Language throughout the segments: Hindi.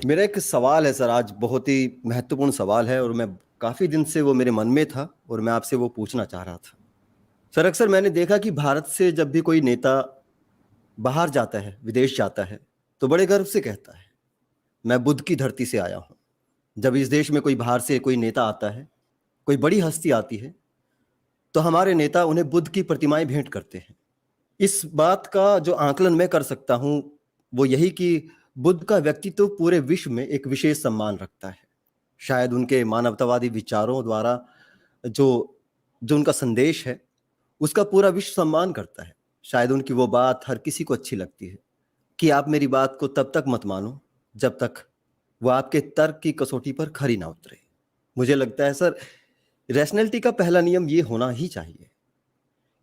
मेरा एक सवाल है सर, आज बहुत ही महत्वपूर्ण सवाल है और मैं काफ़ी दिन से वो मेरे मन में था और मैं आपसे वो पूछना चाह रहा था। सर, अक्सर मैंने देखा कि भारत से जब भी कोई नेता बाहर जाता है, विदेश जाता है, तो बड़े गर्व से कहता है, मैं बुद्ध की धरती से आया हूँ। जब इस देश में कोई बाहर से कोई नेता आता है, कोई बड़ी हस्ती आती है, तो हमारे नेता उन्हें बुद्ध की प्रतिमाएँ भेंट करते हैं। इस बात का जो आकलन मैं कर सकता हूँ, वो यही कि बुद्ध का व्यक्तित्व पूरे विश्व में एक विशेष सम्मान रखता है। शायद उनके मानवतावादी विचारों द्वारा जो जो उनका संदेश है, उसका पूरा विश्व सम्मान करता है। शायद उनकी वो बात हर किसी को अच्छी लगती है कि आप मेरी बात को तब तक मत मानो, जब तक वो आपके तर्क की कसौटी पर खरी ना उतरे। मुझे लगता है सर, रैशनैलिटी का पहला नियम ये होना ही चाहिए,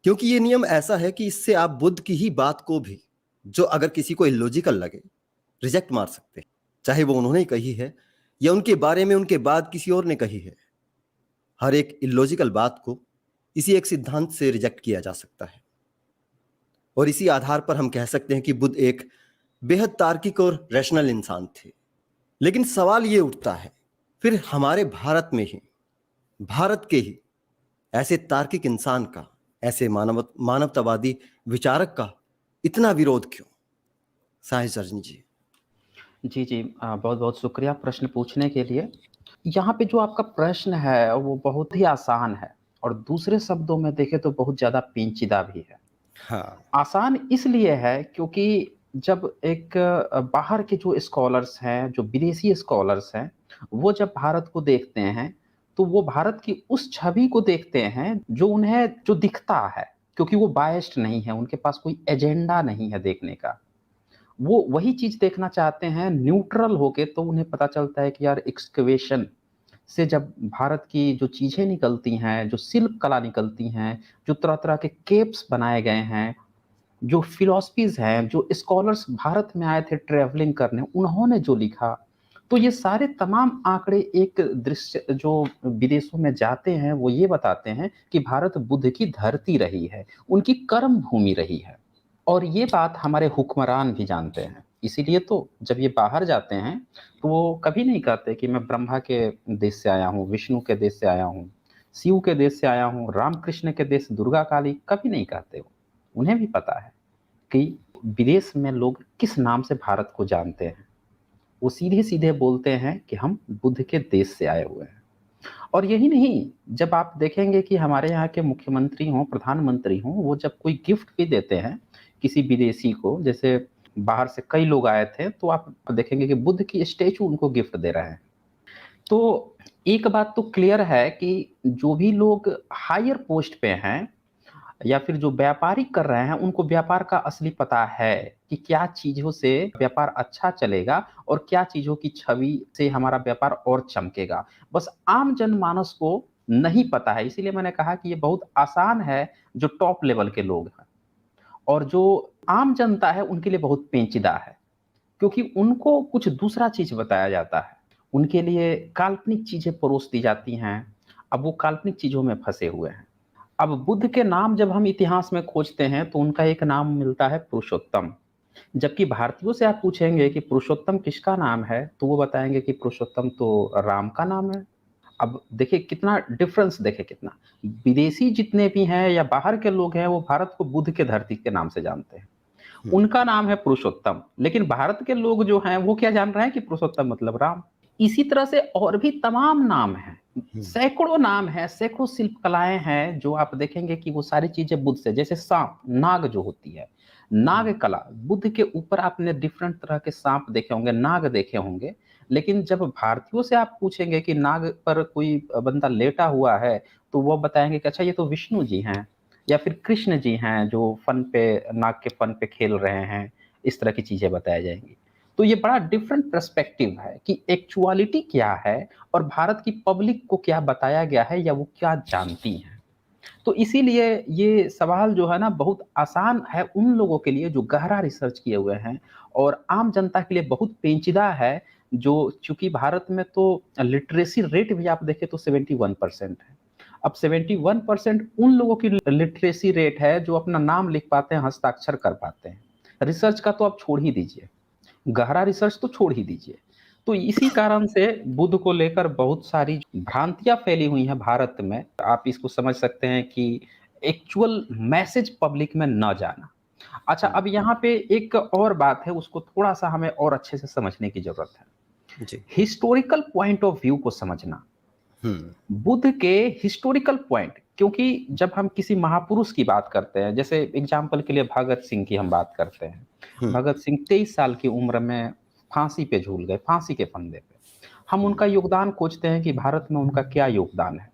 क्योंकि ये नियम ऐसा है कि इससे आप बुद्ध की ही बात को भी, जो अगर किसी को इलॉजिकल लगे, रिजेक्ट मार सकते हैं। चाहे वो उन्होंने कही है या उनके बारे में उनके बाद किसी और ने कही है। हर एक इलॉजिकल बात को इसी एक सिद्धांत से रिजेक्ट किया जा सकता है और इसी आधार पर हम कह सकते हैं कि बुद्ध एक बेहद तार्किक और रैशनल इंसान थे। लेकिन सवाल ये उठता है, फिर हमारे भारत में ही, भारत के ही ऐसे तार्किक इंसान का, ऐसे मानवतावादी विचारक का इतना विरोध क्यों? साहिर सर्जनी जी। जी, जी। बहुत-बहुत शुक्रिया प्रश्न पूछने के लिए। यहाँ पे जो आपका प्रश्न है वो बहुत ही आसान है और दूसरे शब्दों में देखें तो बहुत ज़्यादा पेचीदा भी है। हाँ। आसान इसलिए है क्योंकि जब एक बाहर के जो स्कॉलर्स हैं, जो विदेशी स्कॉलर्स हैं, वो जब भारत को देखते हैं, तो वो भारत की उस छवि को देखते हैं जो उन्हें जो दिखता है, क्योंकि वो बायस्ड नहीं है, उनके पास कोई एजेंडा नहीं है देखने का। वो वही चीज़ देखना चाहते हैं न्यूट्रल होके, तो उन्हें पता चलता है कि यार एक्सकवेशन से जब भारत की जो चीज़ें निकलती हैं, जो शिल्प कला निकलती हैं, जो तरह-तरह के केव्स बनाए गए हैं, जो फिलॉसफीज़ हैं, जो स्कॉलर्स भारत में आए थे ट्रैवलिंग करने, उन्होंने जो लिखा, तो ये सारे तमाम आंकड़े एक दृश्य जो विदेशों में जाते हैं, वो ये बताते हैं कि भारत बुद्ध की धरती रही है, उनकी कर्म भूमि रही है। और ये बात हमारे हुक्मरान भी जानते हैं। इसीलिए तो जब ये बाहर जाते हैं, तो वो कभी नहीं कहते कि मैं ब्रह्मा के देश से आया हूँ, विष्णु के देश से आया हूँ, शिव के देश से आया हूँ, रामकृष्ण के देश, दुर्गा काली, कभी नहीं कहते वो। उन्हें भी पता है कि विदेश में लोग किस नाम से भारत को जानते हैं। वो सीधे-सीधे बोलते हैं कि हम बुद्ध के देश से आए हुए हैं। और यही नहीं, जब आप देखेंगे कि हमारे यहाँ के मुख्यमंत्री हों, प्रधानमंत्री हों, वो जब कोई गिफ्ट भी देते हैं किसी विदेशी को, जैसे बाहर से कई लोग आए थे, तो आप देखेंगे कि बुद्ध की स्टैचू उनको गिफ्ट दे रहे हैं। तो एक बात तो क्लियर है कि जो भी लोग हायर पोस्ट पे हैं या फिर जो व्यापारी कर रहे हैं, उनको व्यापार का असली पता है कि क्या चीज़ों से व्यापार अच्छा चलेगा और क्या चीज़ों की छवि से हमारा व्यापार और चमकेगा। बस आम जनमानस को नहीं पता है, इसीलिए मैंने कहा कि ये बहुत आसान है, जो टॉप लेवल के लोग हैं और जो आम जनता है, उनके लिए बहुत पेचीदा है, क्योंकि उनको कुछ दूसरा चीज़ बताया जाता है। उनके लिए काल्पनिक चीज़ें परोस दी जाती हैं, अब वो काल्पनिक चीज़ों में फँसे हुए हैं। अब बुद्ध के नाम जब हम इतिहास में खोजते हैं तो उनका एक नाम मिलता है पुरुषोत्तम। जबकि भारतीयों से आप पूछेंगे कि पुरुषोत्तम किसका नाम है, तो वो बताएँगे कि पुरुषोत्तम तो राम का नाम है। अब देखिए कितना डिफ़रेंस, देखिए कितना। विदेशी जितने भी हैं या बाहर के लोग हैं, वो भारत को बुद्ध के धरती के नाम से जानते हैं। हुँ, उनका नाम है पुरुषोत्तम, लेकिन भारत के लोग जो हैं वो क्या जान रहे हैं कि पुरुषोत्तम मतलब राम। इसी तरह से और भी तमाम नाम हैं, हुँ, सैकड़ों नाम हैं, सैकड़ों शिल्प कलाएँ हैं जो आप देखेंगे कि वो सारी चीज़ें बुद्ध से, जैसे साँप, नाग जो होती है, नाग हुँ, कला, बुद्ध के ऊपर आपने डिफरेंट तरह के साँप देखे होंगे, नाग देखे होंगे, लेकिन जब भारतीयों से आप पूछेंगे कि नाग पर कोई बंदा लेटा हुआ है, तो वो बताएँगे कि अच्छा ये तो विष्णु जी हैं। या फिर कृष्ण जी हैं जो फन पे, नाग के फन पे खेल रहे हैं, इस तरह की चीज़ें बताई जाएँगी। तो ये बड़ा डिफरेंट पर्सपेक्टिव है कि एक्चुअलिटी क्या है और भारत की पब्लिक को क्या बताया गया है या वो क्या जानती हैं। तो इसीलिए ये सवाल जो है ना बहुत आसान है उन लोगों के लिए जो गहरा रिसर्च किए हुए हैं और आम जनता के लिए बहुत पेचीदा है, जो चूँकि भारत में तो लिटरेसी रेट भी आप देखें तो 71% है। अब 71% उन लोगों की लिटरेसी रेट है जो अपना नाम लिख पाते हैं, हस्ताक्षर कर पाते हैं। रिसर्च का तो आप छोड़ ही दीजिए, गहरा रिसर्च तो छोड़ ही दीजिए। तो इसी कारण से बुद्ध को लेकर बहुत सारी भ्रांतियाँ फैली हुई हैं भारत में। आप इसको समझ सकते हैं कि एक्चुअल मैसेज पब्लिक में ना जाना। अच्छा, हुँ, अब यहाँ पे एक और बात है, उसको थोड़ा-सा हमें और अच्छे से समझने की ज़रूरत है। जी। हिस्टोरिकल पॉइंट ऑफ व्यू को समझना। हुँ, बुद्ध के हिस्टोरिकल पॉइंट, क्योंकि जब हम किसी महापुरुष की बात करते हैं, जैसे एग्जाम्पल के लिए भगत सिंह की हम बात करते हैं। हुँ, भगत सिंह 23 साल की उम्र में फांसी पे झूल गए, फांसी के फंदे पे। हम हुँ, उनका योगदान खोजते हैं कि भारत में उनका क्या योगदान है।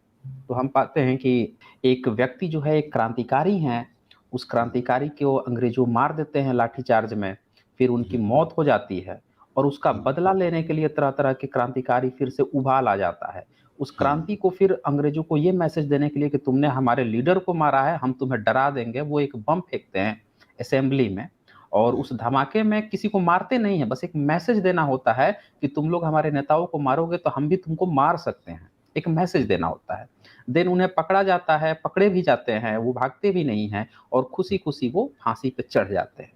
तो हम पाते हैं कि एक व्यक्ति जो है, एक क्रांतिकारी हैं, उस हुँ, क्रांतिकारी को अंग्रेज़ों मार देते हैं लाठीचार्ज में, फिर उनकी हुँ, मौत हो जाती है और उसका हुँ, बदला लेने के लिए तरह-तरह के क्रांतिकारी फिर से उबाल आ जाता है। उस हुँ, क्रांति को फिर अंग्रेज़ों को ये मैसेज देने के लिए कि तुमने हमारे लीडर को मारा है, हम तुम्हें डरा देंगे, वो एक बम फेंकते हैं असेंबली में और हुँ, उस धमाके में किसी को मारते नहीं हैं, बस एक मैसेज देना होता है कि तुम लोग हमारे नेताओं को मारोगे तो हम भी तुमको मार सकते हैं। एक मैसेज देना होता है। देन उन्हें पकड़ा जाता है, पकड़े भी जाते हैं, वो भागते भी नहीं हैं और खुशी-खुशी वो फांसी पे चढ़ जाते हैं।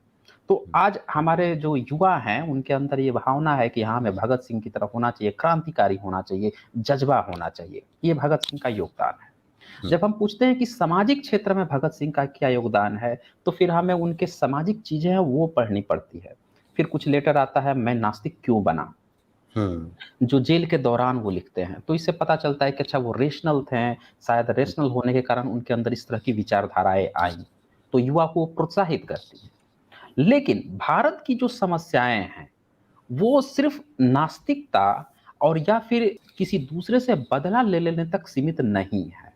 तो हुँ, आज हमारे जो युवा हैं, उनके अंदर ये भावना है कि हाँ, हमें भगत सिंह की तरह होना चाहिए, क्रांतिकारी होना चाहिए, जज़्बा होना चाहिए। ये भगत सिंह का योगदान है। हुँ, जब हम पूछते हैं कि सामाजिक क्षेत्र में भगत सिंह का क्या योगदान है, तो फिर हमें उनके सामाजिक चीज़ें हैं, वो पढ़नी पड़ती है। फिर कुछ लेटर आता है, मैं नास्तिक क्यों बना? हुँ, जो जेल के दौरान वो लिखते हैं। तो इससे पता चलता है कि अच्छा, वो रेशनल थे, शायद हुँ, रेशनल होने के कारण उनके अंदर इस तरह की विचारधाराएँ आईं। तो युवा को प्रोत्साहित करती हैं। लेकिन भारत की जो समस्याएँ हैं, वो सिर्फ़ नास्तिकता और या फिर किसी दूसरे से बदला ले लेने तक सीमित नहीं है।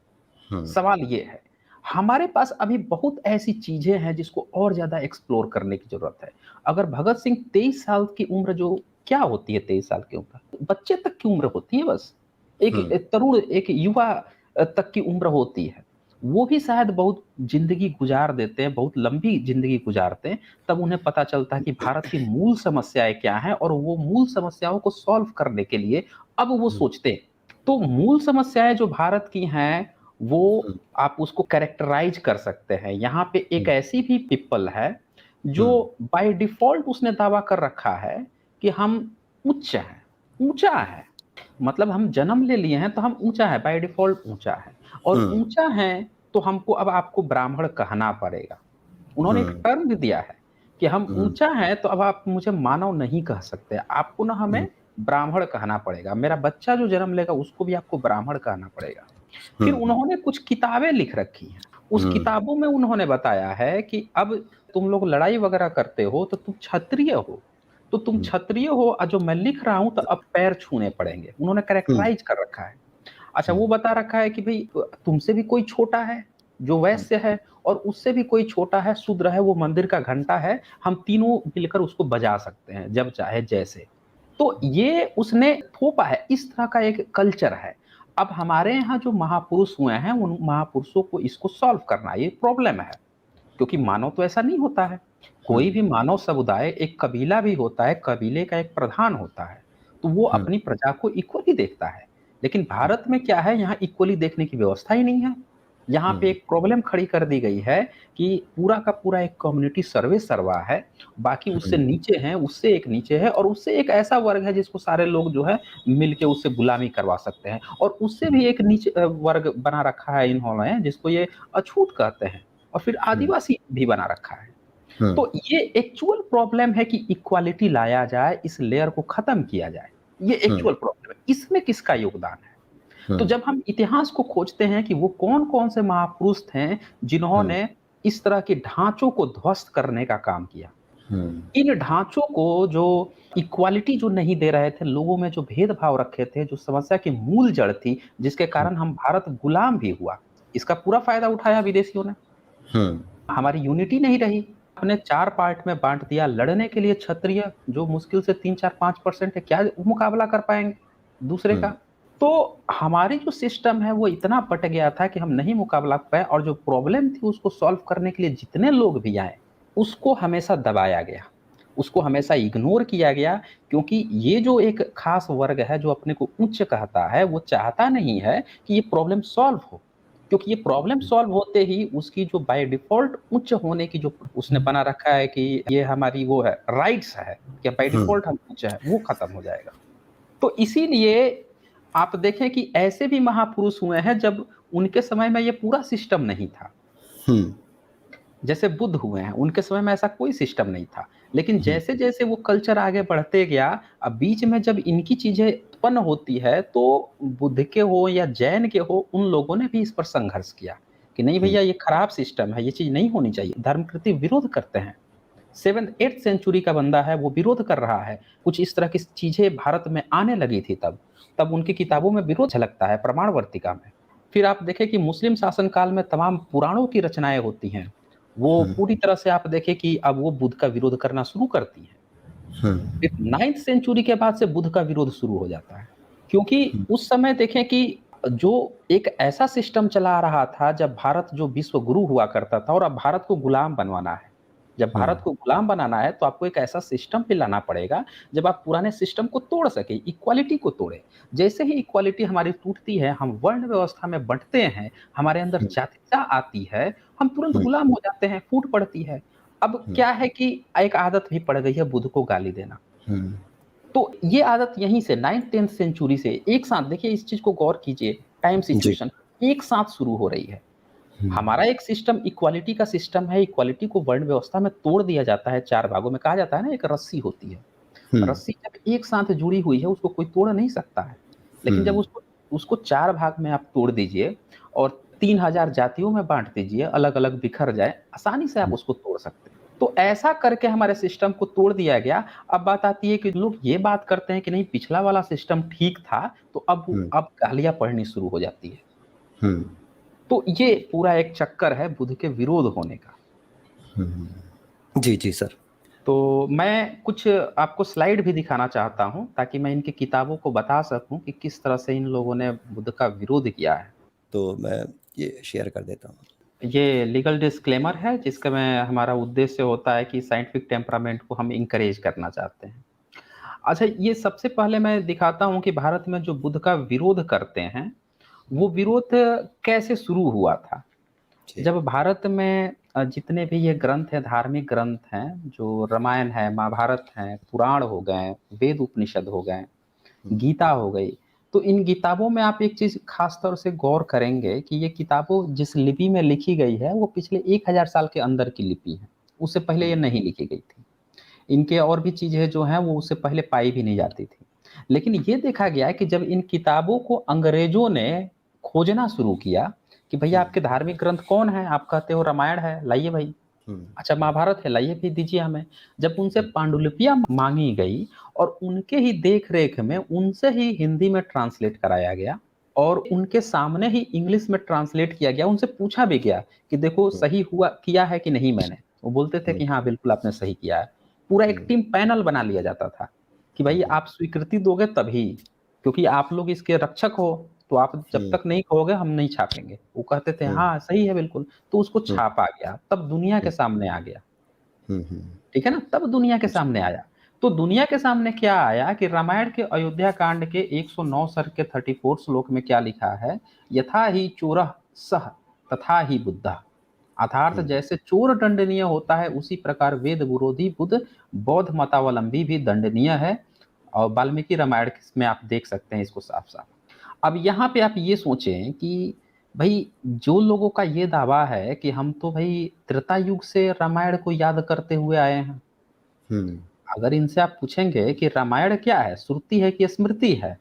हुँ, सवाल ये है, हमारे पास अभी बहुत ऐसी चीज़ें हैं जिसको और ज़्यादा एक्सप्लोर करने की ज़रूरत है। अगर भगत सिंह 23 साल की उम्र, जो क्या होती है 23 साल की उम्र? बच्चे तक की उम्र होती है बस। एक हुँ, तरुण, एक युवा तक की उम्र होती है। वो भी शायद बहुत ज़िंदगी गुज़ार देते हैं, बहुत लंबी ज़िंदगी गुज़ारते हैं, तब उन्हें पता चलता है कि भारत की मूल समस्याएँ क्या हैं और वो मूल समस्याओं को सॉल्व करने के लिए अब वो हुँ, सोचते हैं। तो मूल समस्याएँ जो भारत की हैं, वो हुँ, आप उसको कैरेक्टराइज़ कर सकते हैं। यहाँ पे एक हुँ, ऐसी भी पीपल है, जो हुँ, बाय डिफ़ॉल्ट उसने दावा कर रखा है कि हम उच्च हैं, ऊँचा है। मतलब हम जन्म ले लिए हैं तो हम ऊँचा है, बाय डिफ़ॉल्ट ऊँचा है और हुँ, ऊँचा है तो हमको अब आपको ब्राह्मण कहना पड़ेगा। उन्होंने एक हुँ, टर्म भी दिया है कि हम हुँ, ऊँचा हैं तो अब आप मुझे मानव नहीं कह सकते। आपको ना हुँ, हमें ब्राह्मण कहना पड़ेगा। मेरा बच्चा जो जन्म लेगा उसको भी आपको ब्राह्मण कहना पड़ेगा। फिर हुँ, उन्होंने कुछ किताबें लिख रखी हैं। उस हुँ, किताबों में उन्होंने बताया है कि अब तुम लोग लड़ाई वगैरह करते हो तो तुम क्षत्रिय हो। तो तुम हुँ, क्षत्रिय हो और जो मैं लिख रहा हूँ तो अब पैर छूने पड़ेंगे। उन्होंने हुँ, कैरेक्टराइज़ कर रखा है। अच्छा, हुँ, वो बता रखा है कि भई तुमसे भी कोई छोटा है, जो हुँ, वैश्य है और उससे भी कोई छोटा है, शूद्र है, वो मंदिर का घंटा है, हम तीनों मिलकर उसको बजा सकते हैं, जब चाहे जैसे। तो ये उसने थोपा है, इस तरह का एक कल्चर है। अब हमारे यहाँ जो महापुरुष हुए हैं, उन महापुरुषों को इसको सॉल्व करना ये प्रॉब्लम है, क्योंकि मानव तो ऐसा नहीं होता है। हुँ, कोई भी मानव समुदाय, एक कबीला भी होता है, कबीले का एक प्रधान होता है, तो वो हुँ, अपनी प्रजा को इक्वली देखता है। लेकिन भारत में क्या है, यहाँ इक्वली देखने की व्यवस्था ही नहीं है। यहाँ पे हुँ, एक प्रॉब्लम खड़ी कर दी गई है कि पूरा का पूरा एक कम्युनिटी सर्वे सर्वा है, बाकी उससे हुँ, नीचे हैं, उससे एक नीचे है और उससे एक ऐसा वर्ग है जिसको सारे लोग जो है मिल के उससे गुलामी करवा सकते हैं और उससे हुँ, भी एक नीचे वर्ग बना रखा है इन्होंने, जिसको ये अछूत कहते हैं और फिर हुँ, आदिवासी भी बना रखा है। हुँ, तो ये एक्चुअल प्रॉब्लम है कि इक्वालिटी लाया जाए, इस लेयर को खत्म किया जाए। ये हुँ, एक्चुअल प्रॉब्लम है। इसमें किसका योगदान है? हुँ, तो जब हम इतिहास को खोजते हैं कि वो कौन-कौन से महापुरुष थे, हुँ, जिन्होंने इस तरह के ढाँचों को ध्वस्त करने का काम किया। हुँ, इन ढाँचों को जो इक्वालिटी जो नहीं दे रहे थे, लोगों में जो भेदभाव रखे थे, जो समस्या की मूल जड़ थी, जिसके हुँ, कारण हम भारत गुलाम भी हुआ। इसका पूरा फ़ायदा उठाया विदेशियों ने। हुँ, हमारी यूनिटी नहीं रही। आपने 4 पार्ट में बाँट दिया, लड़ने के लिए क्षत्रिय जो मुश्किल से 3-4-5% है, क्या मुकाबला कर पाएँगे दूसरे का? हुँ, तो हमारी जो सिस्टम है वो इतना पट गया था कि हम नहीं मुकाबला कर पाए और जो प्रॉब्लम थी उसको सॉल्व करने के लिए जितने लोग भी आए, उसको हमेशा दबाया गया। उसको हमेशा इग्नोर किया गया, क्योंकि ये जो एक ख़ास वर्ग है जो अपने को उच्च कहता है, वो चाहता नहीं है कि ये प्रॉब्लम सॉल्व हो। क्योंकि ये प्रॉब्लम सॉल्व होते ही उसकी जो बाय डिफ़ॉल्ट उच्च होने की जो उसने बना रखा है कि ये हमारी वो है, राइट्स है, कि बाय हुँ, डिफ़ॉल्ट हम उच्च हैं, वो खत्म हो जाएगा। तो इसीलिए आप देखें कि ऐसे भी महापुरुष हुए हैं जब उनके समय में ये पूरा सिस्टम नहीं था। हम्म। जैसे बुद्ध हुए हैं, उनके समय में ऐसा कोई सिस्टम नहीं था। लेकिन हम्म। जैसे-जैसे वो कल्चर आगे बढ़ते गया, अब बीच में जब इनकी चीज़ें उत्पन्न होती है, तो बुद्ध के हो या जैन के हो, उन लोगों ने भी इस पर संघर्ष किया कि नहीं हम्म। भैया ये खराब सिस्टम है, ये चीज़ नहीं होनी चाहिए। धर्म के प्रति विरोध करते हैं। 7th 8th सेंचुरी का बंदा है, वो विरोध कर रहा है। कुछ इस तरह की चीज़ें भारत में आने लगी थी तब। तब उनकी किताबों में विरोध झलकता है, प्रमाण वर्तिका में। फिर आप देखें कि मुस्लिम शासन काल में तमाम पुराणों की रचनाएँ होती हैं। वो हम्म। पूरी तरह से आप देखें कि अब वो बुद्ध का विरोध करना शुरू करती हैं। हम्म। फिर 9th सेंचुरी के बाद से बुद्ध का विरोध शुरू हो जाता है। क्योंकि उस समय देखें कि जो एक ऐसा सिस्टम चला आ रहा था जब भारत जो विश्व गुरु हुआ करता था और अब भारत को गुलाम बनवाना है। जब भारत को गुलाम बनाना है तो आपको एक ऐसा सिस्टम पे लाना पड़ेगा जब आप पुराने सिस्टम को तोड़ सके, इक्वालिटी को तोड़े। जैसे ही इक्वालिटी हमारी टूटती है, हम वर्ण व्यवस्था में बँटते हैं, हमारे अंदर हम्म। जातीयता आती है, हम तुरंत हम्म। गुलाम हो जाते हैं, फूट पड़ती है। अब हम्म। क्या है कि एक आदत भी पड़ गई है बुद्ध को गाली देना। हम्म। तो ये आदत यहीं से 9th-10th सेंचुरी से एक साथ देखिए इस चीज़ को गौर कीजिए, टाइम जी। सिचुएशन एक साथ शुरू हो रही है। हम्म। हमारा एक सिस्टम इक्वालिटी का सिस्टम है, इक्वालिटी को वर्ण व्यवस्था में तोड़ दिया जाता है 4 भागों में, कहा जाता है ना एक रस्सी होती है। हम्म। रस्सी जब एक साथ जुड़ी हुई है उसको कोई तोड़ नहीं सकता है। लेकिन जब हम्म। उसको उसको 4 भाग में आप तोड़ दीजिए और 3000 जातियों में बाँट दीजिए, अलग-अलग बिखर जाए, आसानी से आप उसको तोड़ सकते हैं। तो ऐसा करके हमारे सिस्टम को तोड़ दिया गया। अब बात आती है कि लोग ये बात करते हैं कि नहीं पिछला वाला सिस्टम ठीक था, तो हम्म। अब गालियाँ पड़नी शुरू हो जाती है। हम्म। तो ये पूरा एक चक्कर है बुद्ध के विरोध होने का। जी, जी सर। तो मैं कुछ आपको स्लाइड भी दिखाना चाहता हूँ, ताकि मैं इनकी किताबों को बता सकूँ कि किस तरह से इन लोगों ने बुद्ध का विरोध किया है। तो मैं ये शेयर कर देता हूँ। ये लीगल डिस्क्लेमर है जिसका मैं हमारा उद्देश्य होता है कि साइंटिफिक टेम्परामेंट को हम एनकरेज करना चाहते हैं। अच्छा ये सबसे पहले मैं दिखाता हूँ कि भारत में जो बुद्ध का विरोध करते हैं, वो विरोध कैसे शुरू हुआ था। जी। जब भारत में जितने भी ये ग्रंथ हैं, धार्मिक ग्रंथ हैं, जो रामायण है, महाभारत है, पुराण हो गए, वेद उपनिषद हो गए, हुँ। गीता हो गई, तो इन किताबों में आप एक चीज़ ख़ास तौर से गौर करेंगे कि ये किताबों जिस लिपि में लिखी गई है, वो पिछले 1000 साल के अंदर की लिपि है। उससे पहले ये हुँ। नहीं लिखी गई थी। इनके और भी चीज़ें जो हैं, वो उससे पहले पाई भी नहीं जाती थी। लेकिन ये देखा गया है कि जब इन किताबों को अंग्रेज़ों ने खोजना शुरू किया कि भैया हुँ। आपके धार्मिक ग्रंथ कौन है? आप कहते हो रामायण है, लाइए भाई। हुँ। अच्छा महाभारत है, लाइए भी दीजिए हमें। जब उनसे हुँ। पांडुलिपियाँ माँगी गई और उनके ही देख-रेख में उनसे ही हिंदी में ट्रांसलेट कराया गया और उनके सामने ही इंग्लिश में ट्रांसलेट किया गया। उनसे पूछा भी गया कि देखो हुँ। सही हुआ किया है कि नहीं मैंने? वो बोलते थे हुँ। कि हाँ, बिल्कुल आपने सही किया है। पूरा एक हुँ। टीम पैनल बना लिया जाता था कि हुँ। भई हुँ। आप स्वीकृति दोगे तभी, क्योंकि आप लोग इसके रक्षक हो, तो आप जब हुँ। तक नहीं कहोगे हम नहीं छापेंगे। वो कहते थे हुँ। हाँ, सही है बिल्कुल। तो उसको हुँ। छापा गया, तब दुनिया के हुँ। सामने आ गया। हुँ। हुँ। ठीक है ना? तब दुनिया के जी। सामने आया। तो दुनिया के सामने क्या आया कि रामायण के अयोध्या कांड के 109 सर्ग के 34 श्लोक में क्या लिखा है? यथा ही चोरः सः तथा ही बुद्धः। अर्थात हुँ। जैसे चोर दंडनीय होता है उसी प्रकार वेद विरोधी बुद्ध बौद्ध मतावलंबी भी दंडनीय है और वाल्मीकि रामायण में आप देख सकते हैं इसको साफ-साफ। अब यहाँ पे आप ये सोचें कि भई जो लोगों का ये दावा है कि हम तो भई त्रेता युग से रामायण को याद करते हुए आए हैं। हुँ। अगर इनसे आप पूछेंगे कि रामायण क्या है? श्रुति है कि स्मृति है?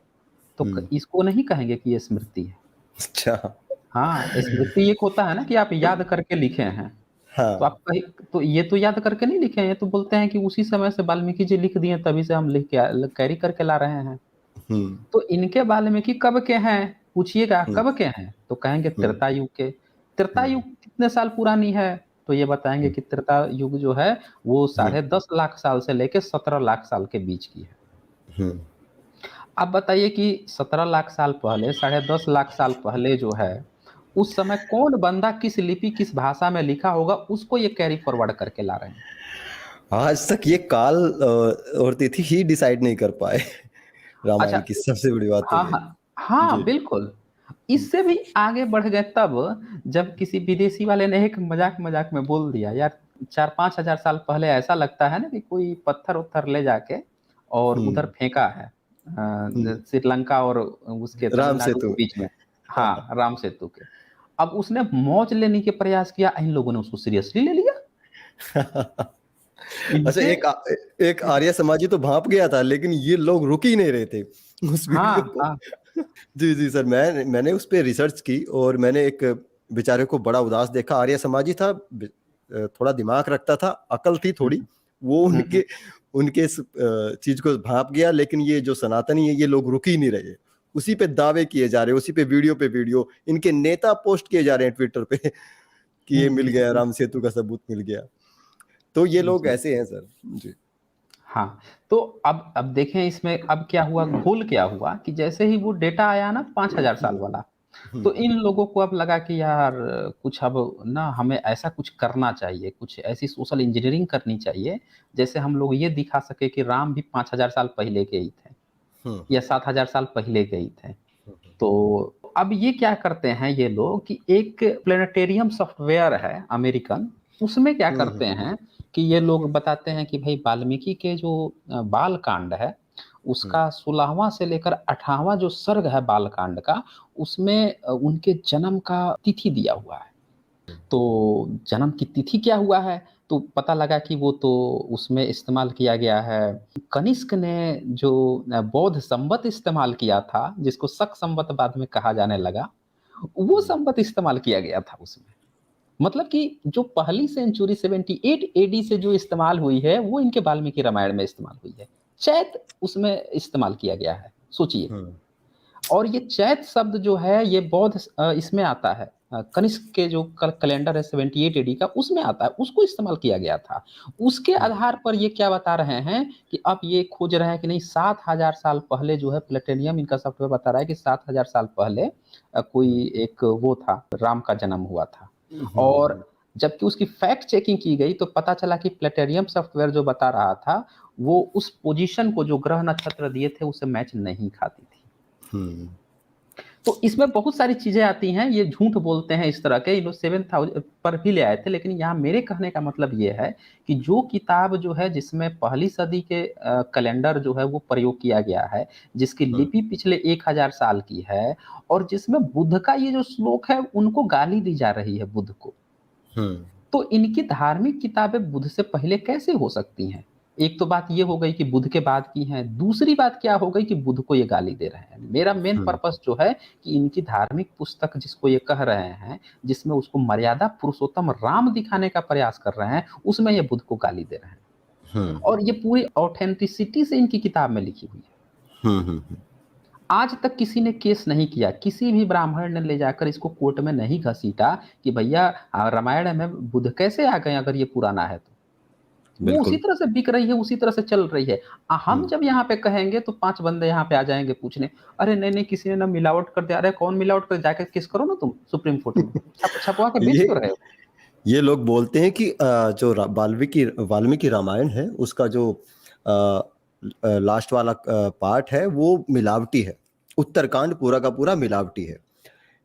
तो हुँ। इसको नहीं कहेंगे कि ये स्मृति है। अच्छा। हाँ, स्मृति एक होता है ना कि आप याद करके लिखे हैं। तो हाँ। आप कहीं तो ये तो याद करके नहीं लिखे हैं, ये तो बोलते हैं कि उसी समय से वाल्मीकि जी लिख दिए तभी से हम लिख के कैरी करके ला रहे हैं। हुँ। तो इनके वाल्मीकि कब के हैं? पूछिएगा हुँ। कब के हैं? तो कहेंगे हुँ। त्रेता युग के। त्रेता हुँ। युग कितने साल पुरानी है? तो ये बताएँगे हुँ। कि त्रेता युग जो है वो हुँ। साढ़े 10 लाख साल से लेके 17 लाख साल के बीच की है। हुँ। आप बताइए कि 17 लाख साल पहले, साढ़े 10 लाख साल पहले जो है, उस समय कौन बंदा किस लिपि, किस भाषा में लिखा होगा, उसको ये कैरी फॉरवर्ड करके ला रहे हैं। आज तक ये काल और तिथि ही डिसाइड नहीं कर पाए। रामायण अच्छा की सबसे बड़ी बात तो हाँ, ये है। हाँ। हाँ, जी। बिल्कुल। हुँ। इससे भी आगे बढ़ गए तब जब किसी विदेशी वाले ने एक मज़ाक-मज़ाक में बोल दिया, यार 4-5 हज़ार साल पहले ऐसा लगता है ना कि कोई पत्थर-वत्थर ले जाके और हुँ। उधर फेंका है। हम्म, श्रीलंका और उसके राम तमिलनाडु सेतु। के बीच में। हाँ, हाँ, राम सेतु के। अब उसने मौज लेने के प्रयास किया, इन लोगों ने उसको सीरियसली ले लिया। हाँ। अच्छा, इनके एक आर्य समाजी तो भाप गया था, लेकिन ये लोग रुक ही नहीं रहे थे उस वीडियो हाँ, को। हाँ। जी जी सर, मैंने उस पर रिसर्च की और मैंने एक बेचारे को बड़ा उदास देखा। आर्य समाजी था, थोड़ा दिमाग रखता था, अकल थी हुँ, थोड़ी। वो हुँ, हुँ, उनके उनके इस चीज को भाप गया, लेकिन ये जो सनातनी है ये लोग रुक ही नहीं रहे। उसी पे दावे किए जा रहे हैं, उसी पे वीडियो इनके नेता पोस्ट किए जा रहे हैं ट्विटर पे कि हुँ, ये मिल हुँ, गया, हुँ, राम सेतु का सबूत मिल गया। तो ये लोग जी। ऐसे हैं सर। जी। हाँ, तो अब देखें इसमें अब क्या हुआ, घोल क्या हुआ कि जैसे ही वो डेटा आया ना 5000 साल हम्म, वाला, तो इन लोगों को अब लगा कि यार कुछ अब ना हमें ऐसा कुछ करना चाहिए, कुछ ऐसी सोशल इंजीनियरिंग करनी चाहिए, जैसे हम लोग ये दिखा सके कि राम भी 5000 साल पहले के ही थे हम्म, या 7000 साल पहले के ही थे। हम्म, तो अब ये क्या करते हैं ये लोग कि एक प्लेनेटेरियम सॉफ्टवेयर है अमेरिकन, उसमें क्या हम्म, करते हैं कि ये लोग बताते हैं कि भाई वाल्मीकि के जो बाल कांड है, हम्म, उसका 16वां से लेकर 18वां जो सर्ग है बाल कांड का, उसमें उनके जन्म का तिथि दिया हुआ है। तो जन्म की तिथि क्या हुआ है, तो पता लगा कि वो तो उसमें इस्तेमाल किया गया है, कनिष्क ने जो बौद्ध संवत इस्तेमाल किया था, जिसको शक संवत बाद में कहा जाने लगा, वो हम्म, संवत इस्तेमाल किया गया था उसमें। मतलब कि जो पहली सेंचुरी 78 एडी से जो इस्तेमाल हुई है, वो इनके वाल्मीकि रामायण में इस्तेमाल हुई है। चैत उसमें इस्तेमाल किया गया है, सोचिए। हम्म, और ये चैत शब्द जो है ये बौद्ध इसमें आता है, कनिष्क के जो कैलेंडर है 78 एडी का, उसमें आता है, उसको इस्तेमाल किया गया था। उसके हम्म, आधार पर ये क्या बता रहे हैं कि अब ये खोज रहे हैं कि नहीं 7000 साल पहले जो है प्लेटेनियम, इनका सॉफ्टवेयर बता रहा है कि 7000 साल पहले हम्म, कोई एक वो था, राम का जन्म हुआ था। और हम्म, जबकि उसकी फैक्ट चेकिंग की गई तो पता चला कि प्लेटेरियम सॉफ्टवेयर जो बता रहा था, वो उस पोजीशन को जो ग्रह नक्षत्र दिए थे उसे मैच नहीं खाती थी। हम्म, तो इसमें बहुत सारी चीजें आती हैं, ये झूठ बोलते हैं इस तरह के, ये लोग 7000 पर भी ले आए थे, लेकिन यहाँ मेरे कहने का मतलब ये है कि जो किताब जो है जिसमें पहली सदी के कैलेंडर जो है वो प्रयोग किया गया है, जिसकी हम्म, लिपि पिछले 1000 साल की है, और जिसमें बुद्ध का ये जो श्लोक है उनको गाली दी जा रही है बुद्ध को, हम्म, तो इनकी धार्मिक किताबें बुद्ध से पहले कैसे हो सकती हैं? एक तो बात ये हो गई कि बुद्ध के बाद की हैं, दूसरी बात क्या हो गई कि बुद्ध को ये गाली दे रहे हैं। मेरा मेन हम्म, पर्पस जो है कि इनकी धार्मिक पुस्तक जिसको ये कह रहे हैं, जिसमें उसको मर्यादा पुरुषोत्तम राम दिखाने का प्रयास कर रहे हैं, उसमें ये बुद्ध को गाली दे रहे हैं। हम्म, और ये पूरी ऑथेंटिसिटी से इनकी किताब में लिखी हुई है। हम्म, आज तक किसी ने केस नहीं किया, किसी भी ब्राह्मण ने ले जाकर इसको कोर्ट में नहीं घसीटा कि भैया रामायण में बुद्ध कैसे आ गए अगर ये पुराना है तो। वो उसी बिल्कुल। तरह से बिक रही है, उसी तरह से चल रही है। हम हम्म, जब यहाँ पे कहेंगे तो 5 बंदे यहाँ पे आ जाएँगे पूछने, "अरे नहीं-नहीं किसी ने ना मिलावट कर दिया।" अरे कौन मिलावट कर, जाके केस करो ना तुम सुप्रीम कोर्ट में। छपवा के बेच ये क्यों रहे हो? ये लोग बोलते हैं कि जो वाल्मीकि वाल्मीकि रामायण है उसका जो लास्ट वाला पार्ट है वो मिलावटी है। उत्तरकांड पूरा का पूरा मिलावटी है।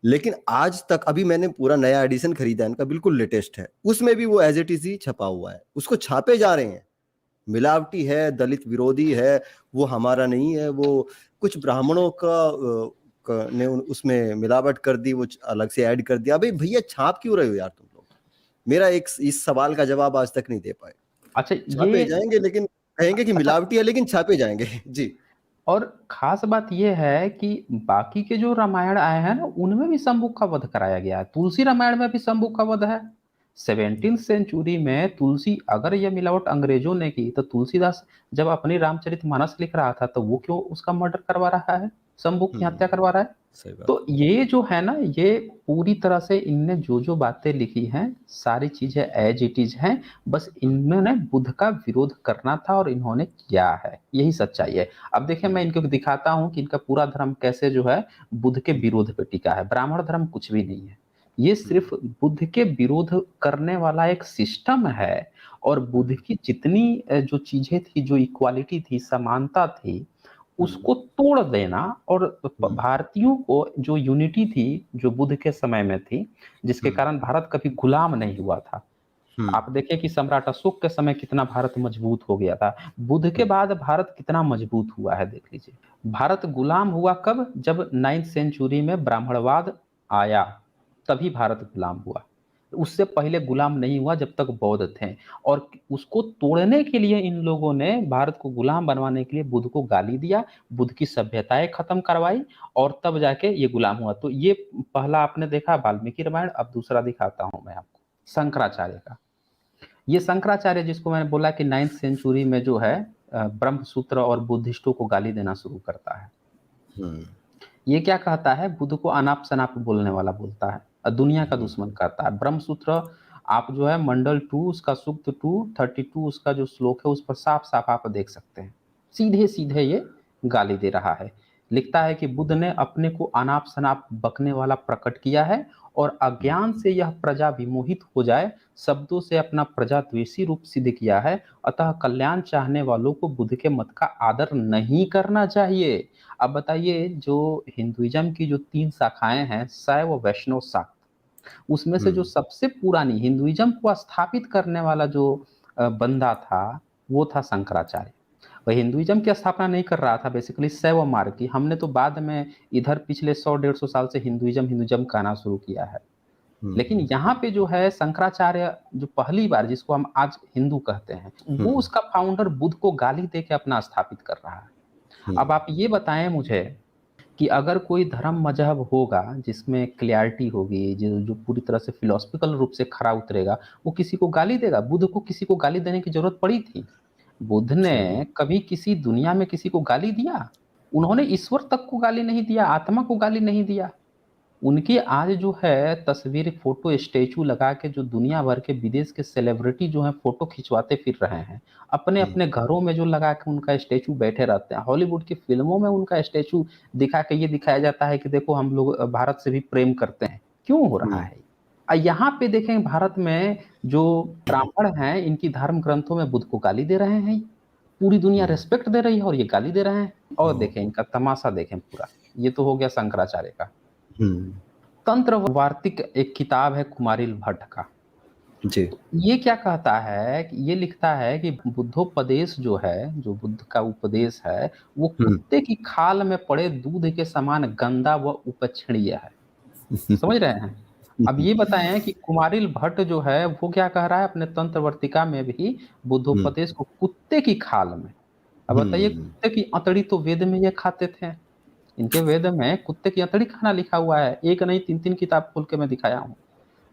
लेकिन आज तक अभी मैंने पूरा नया एडिशन खरीदा है इनका, बिल्कुल लेटेस्ट है, उसमें भी वो एज इट इज ही छपा हुआ है, उसको छापे जा रहे हैं। मिलावटी है, दलित विरोधी है, वो हमारा नहीं है, वो कुछ ब्राह्मणों ने उसमें मिलावट कर दी, वो अलग से ऐड कर दिया। अबे भैया छाप क्यों रहे हो यार तुम लोग? मेरा एक इस सवाल का जवाब आज तक नहीं दे पाए। अच्छा छापे ये जाएंगे लेकिन कहेंगे कि अच्छा, मिलावटी है, लेकिन छापे जाएंगे। जी। और खास बात ये है कि बाकी के जो रामायण आए हैं ना, उनमें भी शंभू का वध कराया गया है। तुलसी रामायण में भी शंभू का वध है। 17वीं सेंचुरी में तुलसी, अगर ये मिलावट अंग्रेजों ने की तो तुलसीदास जब अपनी रामचरितमानस लिख रहा था तो वो क्यों उसका मर्डर करवा रहा है, शंभू की हत्या हम्म, करवा रहा है? सही बात। तो ये जो है ना, ये पूरी तरह से इनने जो बातें लिखी हैं, सारी चीजें एज इट इज हैं। बस इन्होंने बुद्ध का विरोध करना था और इन्होंने किया है, यही सच्चाई है। अब देखिए मैं इनको दिखाता हूं कि इनका पूरा धर्म कैसे जो है बुद्ध के विरोध पे टिका है। ब्राह्मण धर्म कुछ भी नहीं है, ये सिर्फ बुद्ध के विरोध करने वाला एक सिस्टम है। और बुद्ध की जितनी जो चीजें थी, जो इक्वालिटी थी, समानता थी, उसको तोड़ देना, और भारतीयों को जो यूनिटी थी जो बुद्ध के समय में थी, जिसके कारण भारत कभी गुलाम नहीं हुआ था, हुँ, आप देखिए कि सम्राट अशोक के समय कितना भारत मजबूत हो गया था। बुद्ध के हुँ, बाद भारत कितना मजबूत हुआ है देख लीजिए। भारत गुलाम हुआ कब? जब 9th सेंचुरी में ब्राह्मणवाद आया, तभी भारत गुलाम हुआ। उससे पहले गुलाम नहीं हुआ जब तक बौद्ध थे। और उसको तोड़ने के लिए इन लोगों ने, भारत को गुलाम बनवाने के लिए बुद्ध को गाली दिया, बुद्ध की सभ्यताएँ खत्म करवाई और तब जाके ये गुलाम हुआ। तो ये पहला आपने देखा वाल्मीकि रामायण, अब दूसरा दिखाता हूँ मैं आपको, शंकराचार्य का। ये शंकराचार्य जिसको मैंने बोला कि 9th सेंचुरी में जो है ब्रह्म सूत्र और बुद्धिस्टों को गाली देना शुरू करता है। हुँ, ये क्या कहता है? बुद्ध को अनाप-शनाप बोलने वाला बोलता है और दुनिया का हुँ, दुश्मन कहता है। ब्रह्म सूत्र आप जो है मंडल 2 उसका सूक्त 2 32 उसका जो श्लोक है उस पर साफ-साफ आप देख सकते हैं। सीधे-सीधे ये गाली दे रहा है। लिखता है कि बुद्ध ने अपने को अनाप-शनाप बकने वाला प्रकट किया है और हुँ, अज्ञान से यह प्रजा विमोहित हो जाए, शब्दों से अपना प्रजाद्वेषी रूप सिद्ध किया है। अतः कल्याण चाहने वालों को बुद्ध के मत का आदर नहीं करना चाहिए। अब बताइए जो हिंदुइज्म की जो 3 शाखाएँ हैं, शैव, वैष्णव, शाक्त, उसमें से जो हुँ, सबसे पुरानी हिंदुइज्म को स्थापित करने वाला जो बंदा था, वो था शंकराचार्य। वह हिंदुइज्म की स्थापना नहीं कर रहा था, बेसिकली शैव मार्ग की। हमने तो बाद में इधर पिछले 100 150 साल से हिंदुइज्म हिंदुइज्म कहना शुरू किया है। लेकिन हुँ, यहाँ पे जो है शंकराचार्य जो पहली बार जिसको हम आज हिंदू कहते हैं, हुँ, वो उसका फाउंडर बुद्ध को गाली दे के अपना स्थापित कर रहा है। हुँ, अब आप ये बताएँ मुझे कि अगर कोई धर्म मज़हब होगा जिसमें क्लैरिटी होगी, जो जो पूरी तरह से फिलॉसफिकल रूप से खरा उतरेगा, वो किसी को गाली देगा? बुद्ध को किसी को गाली देने की ज़रूरत पड़ी थी? बुद्ध सही, ने कभी किसी दुनिया में किसी को गाली दिया? उन्होंने ईश्वर तक को गाली नहीं दिया, आत्मा को गाली नहीं दिया। उनकी आज जो है तस्वीर, फ़ोटो, स्टैचू लगा के जो दुनिया भर के विदेश के सेलिब्रिटी जो हैं फ़ोटो खिंचवाते फिर रहे हैं। हुँ, अपने-अपने घरों में जो लगा के उनका स्टैचू बैठे रहते हैं। हॉलीवुड की फ़िल्मों में उनका स्टैचू दिखा के ये दिखाया जाता है कि देखो हम लोग भारत से भी प्रेम करते हैं। क्यों हो रहा हुँ, है? यहाँ पे देखें भारत में जो ब्राह्मण हैं, इनकी धर्म ग्रंथों में बुद्ध को गाली दे रहे हैं। पूरी दुनिया हुँ, रिस्पेक्ट दे रही है और ये गाली दे रहे हैं। और ओह! देखें इनका तमाशा देखें पूरा। ये तो हो गया शंकराचार्य का। हुँ, तंत्र वार्तिक एक किताब है कुमारिल भट्ट का। जी, तो ये क्या कहता है कि ये लिखता है कि बुद्धोपदेश जो है, जो बुद्ध का उपदेश है, वो हुँ, कुत्ते की खाल में पड़े दूध के समान गंदा व उपेक्षणीय है। समझ रहे हैं? अब ये बताएँ कि कुमारिल भट्ट जो है, वो क्या कह रहा है अपने तंत्रवर्तिका में भी हुँ, बुद्धोपदेश को कुत्ते की खाल में। अब बताइए हुँ, कुत्ते की अतड़ी तो वेद में ये खाते थे। इनके वेद में कुत्ते की अतड़ी खाना लिखा हुआ है। एक नहीं 3-3 किताब खोल के मैं दिखाया हूँ।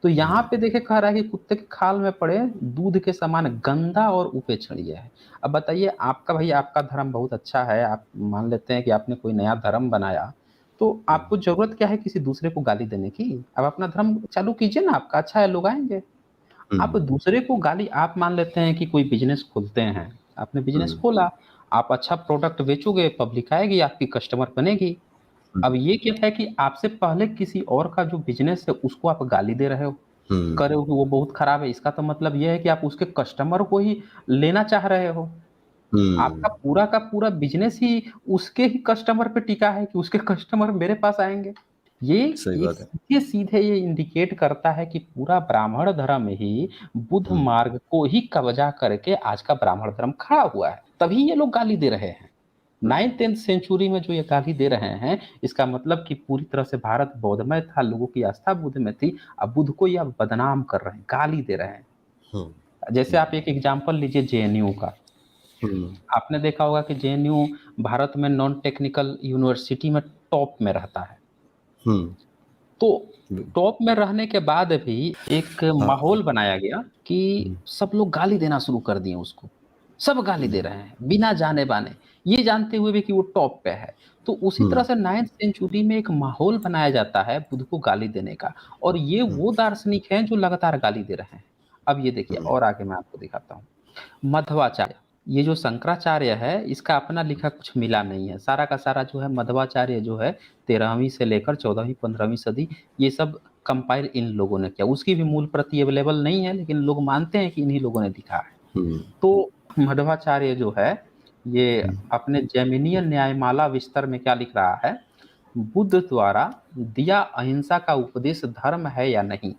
तो यहाँ हुँ, पे देखिए कह रहा है कि कुत्ते के खाल में पड़े दूध के समान गंदा और उपेक्षणीय है। अब बताइए आपका भई आपका धर्म बहुत अच्छा है, आप मान लेते हैं कि आपने कोई नया धर्म बनाया, तो हुँ, आपको ज़रूरत क्या है किसी दूसरे को गाली देने की? आप अपना धर्म चालू कीजिए ना, आपका अच्छा है लोग आएँगे। आप हुँ, दूसरे को गाली, आप मान लेते हैं कि कोई बिज़नेस खोलते हैं, आपने बिज़नेस हुँ, खोला, आप अच्छा प्रोडक्ट बेचोगे, पब्लिक आएगी, आपकी कस्टमर बनेगी। हुँ, अब ये क्या है कि आपसे पहले किसी और का जो बिज़नेस है उसको आप गाली दे रहे हो, कह रहे हुँ, हो कि वो बहुत खराब है, इसका तो मतलब ये है कि आप उसके कस्टमर को ही लेना चाह रहे हो। आपका हुँ, पूरा का पूरा बिज़नेस ही उसके ही कस्टमर पे टिका है कि उसके कस्टमर मेरे पास आएँगे। ये सही एक बात है। सीधे-सीधे ये इंडिकेट करता है कि पूरा ब्राह्मण धर्म ही बुद्ध हुँ, मार्ग को ही कब्ज़ा करके आज का ब्राह्मण धर्म खड़ा हुआ है। तभी ये लोग गाली दे रहे हैं। हुँ, 9th-10th सेंचुरी में जो ये गाली दे रहे हैं, इसका मतलब कि पूरी तरह से भारत बौद्धमय था, लोगों की आस्था बुद्ध में थी। अब बुद्ध को ये अब बदनाम कर रहे हैं, गाली दे रहे हैं। हुँ, जैसे हुँ, आप एक एग्ज़ाम्पल लीजिए जेएनयू का। हुँ, आपने देखा होगा कि जेएनयू भारत में नॉन टेक्निकल यूनिवर्सिटी में टॉप में रहता है। हुँ, तो बिल टॉप में रहने के बाद भी एक हाँ, हाँ, माहौल बनाया गया कि हुँ, सब लोग गाली देना शुरू कर दिए उसको। सब गाली दे हुँ, रहे हैं, बिना जाने-बाने, ये जानते हुए भी कि वो टॉप पे है। तो उसी तरह हुँ, से 9th सेंचुरी में एक माहौल बनाया जाता है बुद्ध को गाली देने का और ये हुँ, वो दार्शनिक हैं जो लगातार गाली दे रहे हैं। अब ये देखिए हुँ, और आगे मैं आपको दिखाता हूँ। मध्वाचार्य, ये जो शंकराचार्य है, इसका अपना लिखा कुछ मिला नहीं है। सारा का सारा जो है मध्वाचार्य जो है 13वीं से लेकर 14वीं 15वीं सदी ये सब कंपाइल इन लोगों ने किया। उसकी भी मूल प्रति अवेलेबल नहीं है, लेकिन लोग मानते हैं कि इन्हीं लोगों ने लिखा है। हुँ, तो मध्वाचार्य जो है, ये हुँ, अपने जैमिनीय न्यायमाला विस्तार में क्या लिख रहा है, बुद्ध द्वारा दिया अहिंसा का उपदेश धर्म है या नहीं?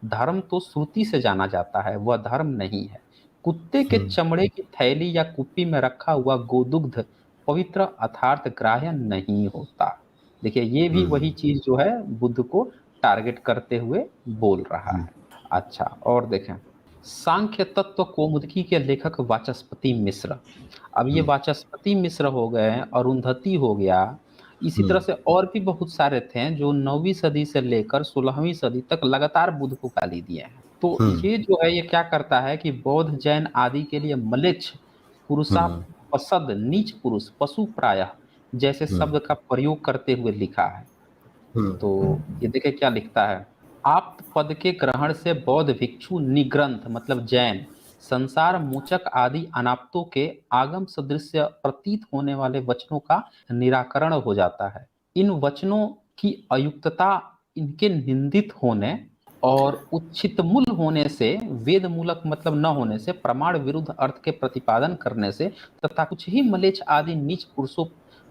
धर्म तो श्रुति से जाना जाता है, वह धर्म नहीं है। कुत्ते के चमड़े की थैली या कुप्पी में रखा हुआ गोदुग्ध पवित्र अर्थात ग्राह्य नहीं होता। देखिए ये भी वही चीज जो है बुद्ध को टारगेट करते हुए बोल रहा है। अच्छा, और देखें, सांख्य तत्व कौमुदी के लेखक वाचस्पति मिश्र। अब ये वाचस्पति मिश्र हो गए, अरुंधति हो गया, इसी तरह से और भी बहुत सारे थे जो 9वीं सदी से लेकर 16वीं सदी तक लगातार बुद्ध को गाली दिए हैं। तो ये जो है ये क्या करता है कि बौद्ध जैन आदि के लिए मलेच्छ, पुरुषापसद, नीच पुरुष, पशु प्रायः जैसे शब्द का प्रयोग करते हुए लिखा है। तो ये देखिए क्या लिखता है, आप पद के ग्रहण से बौद्ध भिक्षु निग्रंथ मतलब जैन संसार मोचक आदि अनाप्तों के आगम सदृश प्रतीत होने वाले वचनों का निराकरण हो जाता है। इन वचनों की अयुक्तता इनके निंदित होने और उच्छित मूल होने से, वेद मूलक मतलब न होने से, प्रमाण विरुद्ध अर्थ के प्रतिपादन करने से तथा कुछ ही मलेच्छ आदि नीच पुरुषों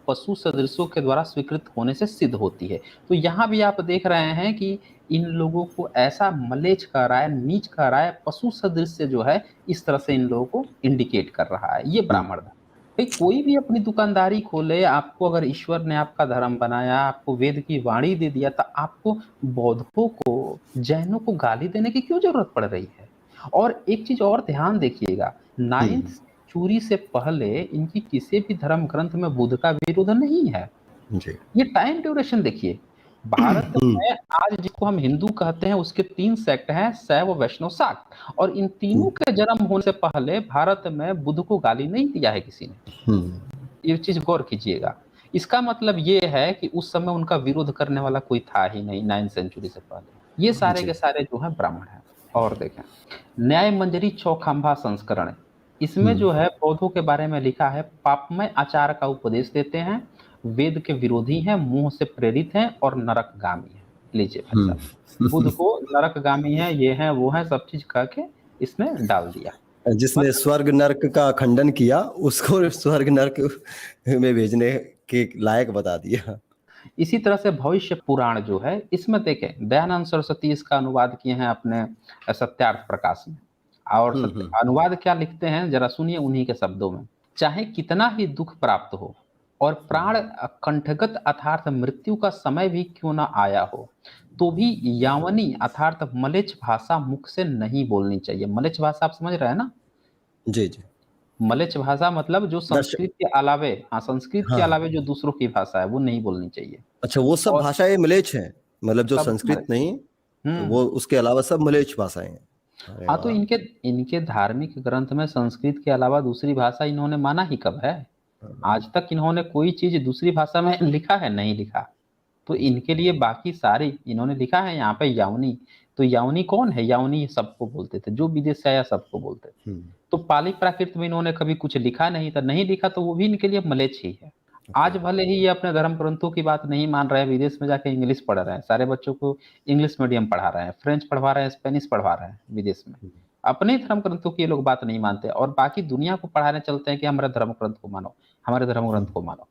पशु सदृशों के द्वारा स्वीकृत होने से सिद्ध होती है। तो यहाँ भी आप देख रहे हैं कि इन लोगों को ऐसा मलेच्छ कह रहा है, नीच कह रहा है, पशु सदृश से जो है इस तरह से इन लोगों को इंडिकेट कर रहा है। ये ब्राह्मण धर्म। भाई कोई भी अपनी दुकानदारी खोले, आपको अगर ईश्वर ने आपका धर्म बनाया, आपको वेद की वाणी दे दिया, तो आपको बौद्धों को, जैनों को गाली देने की क्यों जरूरत पड़ रही है? और एक चीज और ध्यान देखिएगा, 9th चूरी से पहले इनकी किसी भी धर्म ग्रंथ में बुद्ध का विरोध नहीं है। ये टाइम ड्यूरेशन देखिए, भारत में आज जिसको हम हिंदू कहते हैं उसके 3 सेक्ट हैं, शैव, वैष्णव, शाक्त, और इन तीनों के जन्म होने से पहले भारत में बुद्ध को गाली नहीं दिया है किसी ने। ये चीज गौर कीजिएगा। इसका मतलब ये है कि उस समय उनका विरोध करने वाला कोई था ही नहीं 9th सेंचुरी से पहले। ये सारे के सारे जो है ब्राह्मण हैं। और देखें, न्याय मंजरी चौखंबा संस्करण, इसमें जो है बौद्धों के बारे में लिखा है, पापमय आचार का उपदेश देते हैं, वेद के विरोधी हैं, मोह से प्रेरित हैं और नरकगामी हैं। लीजिए भाई साहब, बुद्ध को नरकगामी है, ये है वो है, सब चीज कह के इसने डाल दिया। जिसने स्वर्ग नर्क का खंडन किया उसको स्वर्ग नर्क में भेजने के लायक बता दिया। इसी तरह से भविष्य पुराण जो है, इसमें देखें दयानंद सरस्वती इसका अनुवाद किए हैं अपने सत्यार्थ प्रकाश में। और अनुवाद क्या लिखते हैं जरा सुनिए उन्हीं के शब्दों में। चाहे कितना ही दुख प्राप्त हो और प्राण कंठगत अर्थात मृत्यु का समय भी क्यों ना आया हो, तो भी यावनी अर्थात मलेच्छ भाषा मुख से नहीं बोलनी चाहिए। मलेच्छ भाषा आप समझ रहे हैं ना? जी जी। मलेच्छ भाषा मतलब जो संस्कृत के अलावे, हाँ संस्कृत के अलावे जो दूसरों की भाषा है वो नहीं बोलनी चाहिए। अच्छा, वो सब भाषाएं मलेच्छ हैं, मतलब जो संस्कृत नहीं, वो उसके अलावा सब मलेच्छ भाषाएं हैं। हाँ, तो इनके धार्मिक ग्रंथ में संस्कृत के अलावा दूसरी भाषा इन्होंने माना ही कब है? आज तक इन्होंने कोई चीज दूसरी भाषा में लिखा है? नहीं लिखा। तो इनके लिए बाकी सारी इन्होंने लिखा है यहाँ पे यावनी। तो यावनी कौन है? यावनी सबको बोलते थे, जो विदेश से आया सबको बोलते थे। तो पाली प्राकृत में इन्होंने कभी कुछ लिखा नहीं था, नहीं लिखा तो वो भी इनके लिए मलेच्छ ही है। आज भले ही ये अपने धर्म ग्रंथों की बात नहीं मान रहे हैं, विदेश में जाके इंग्लिश पढ़ रहे हैं, सारे बच्चों को इंग्लिश मीडियम पढ़ा रहे हैं, फ्रेंच पढ़वा रहे हैं, स्पेनिश पढ़वा रहे हैं विदेश में। अपने ही धर्म ग्रंथों की ये लोग बात नहीं मानते और बाकी दुनिया को पढ़ाने चलते हैं कि हमारे धर्म ग्रंथ को मानो, हमारे धर्म ग्रंथ को मानो।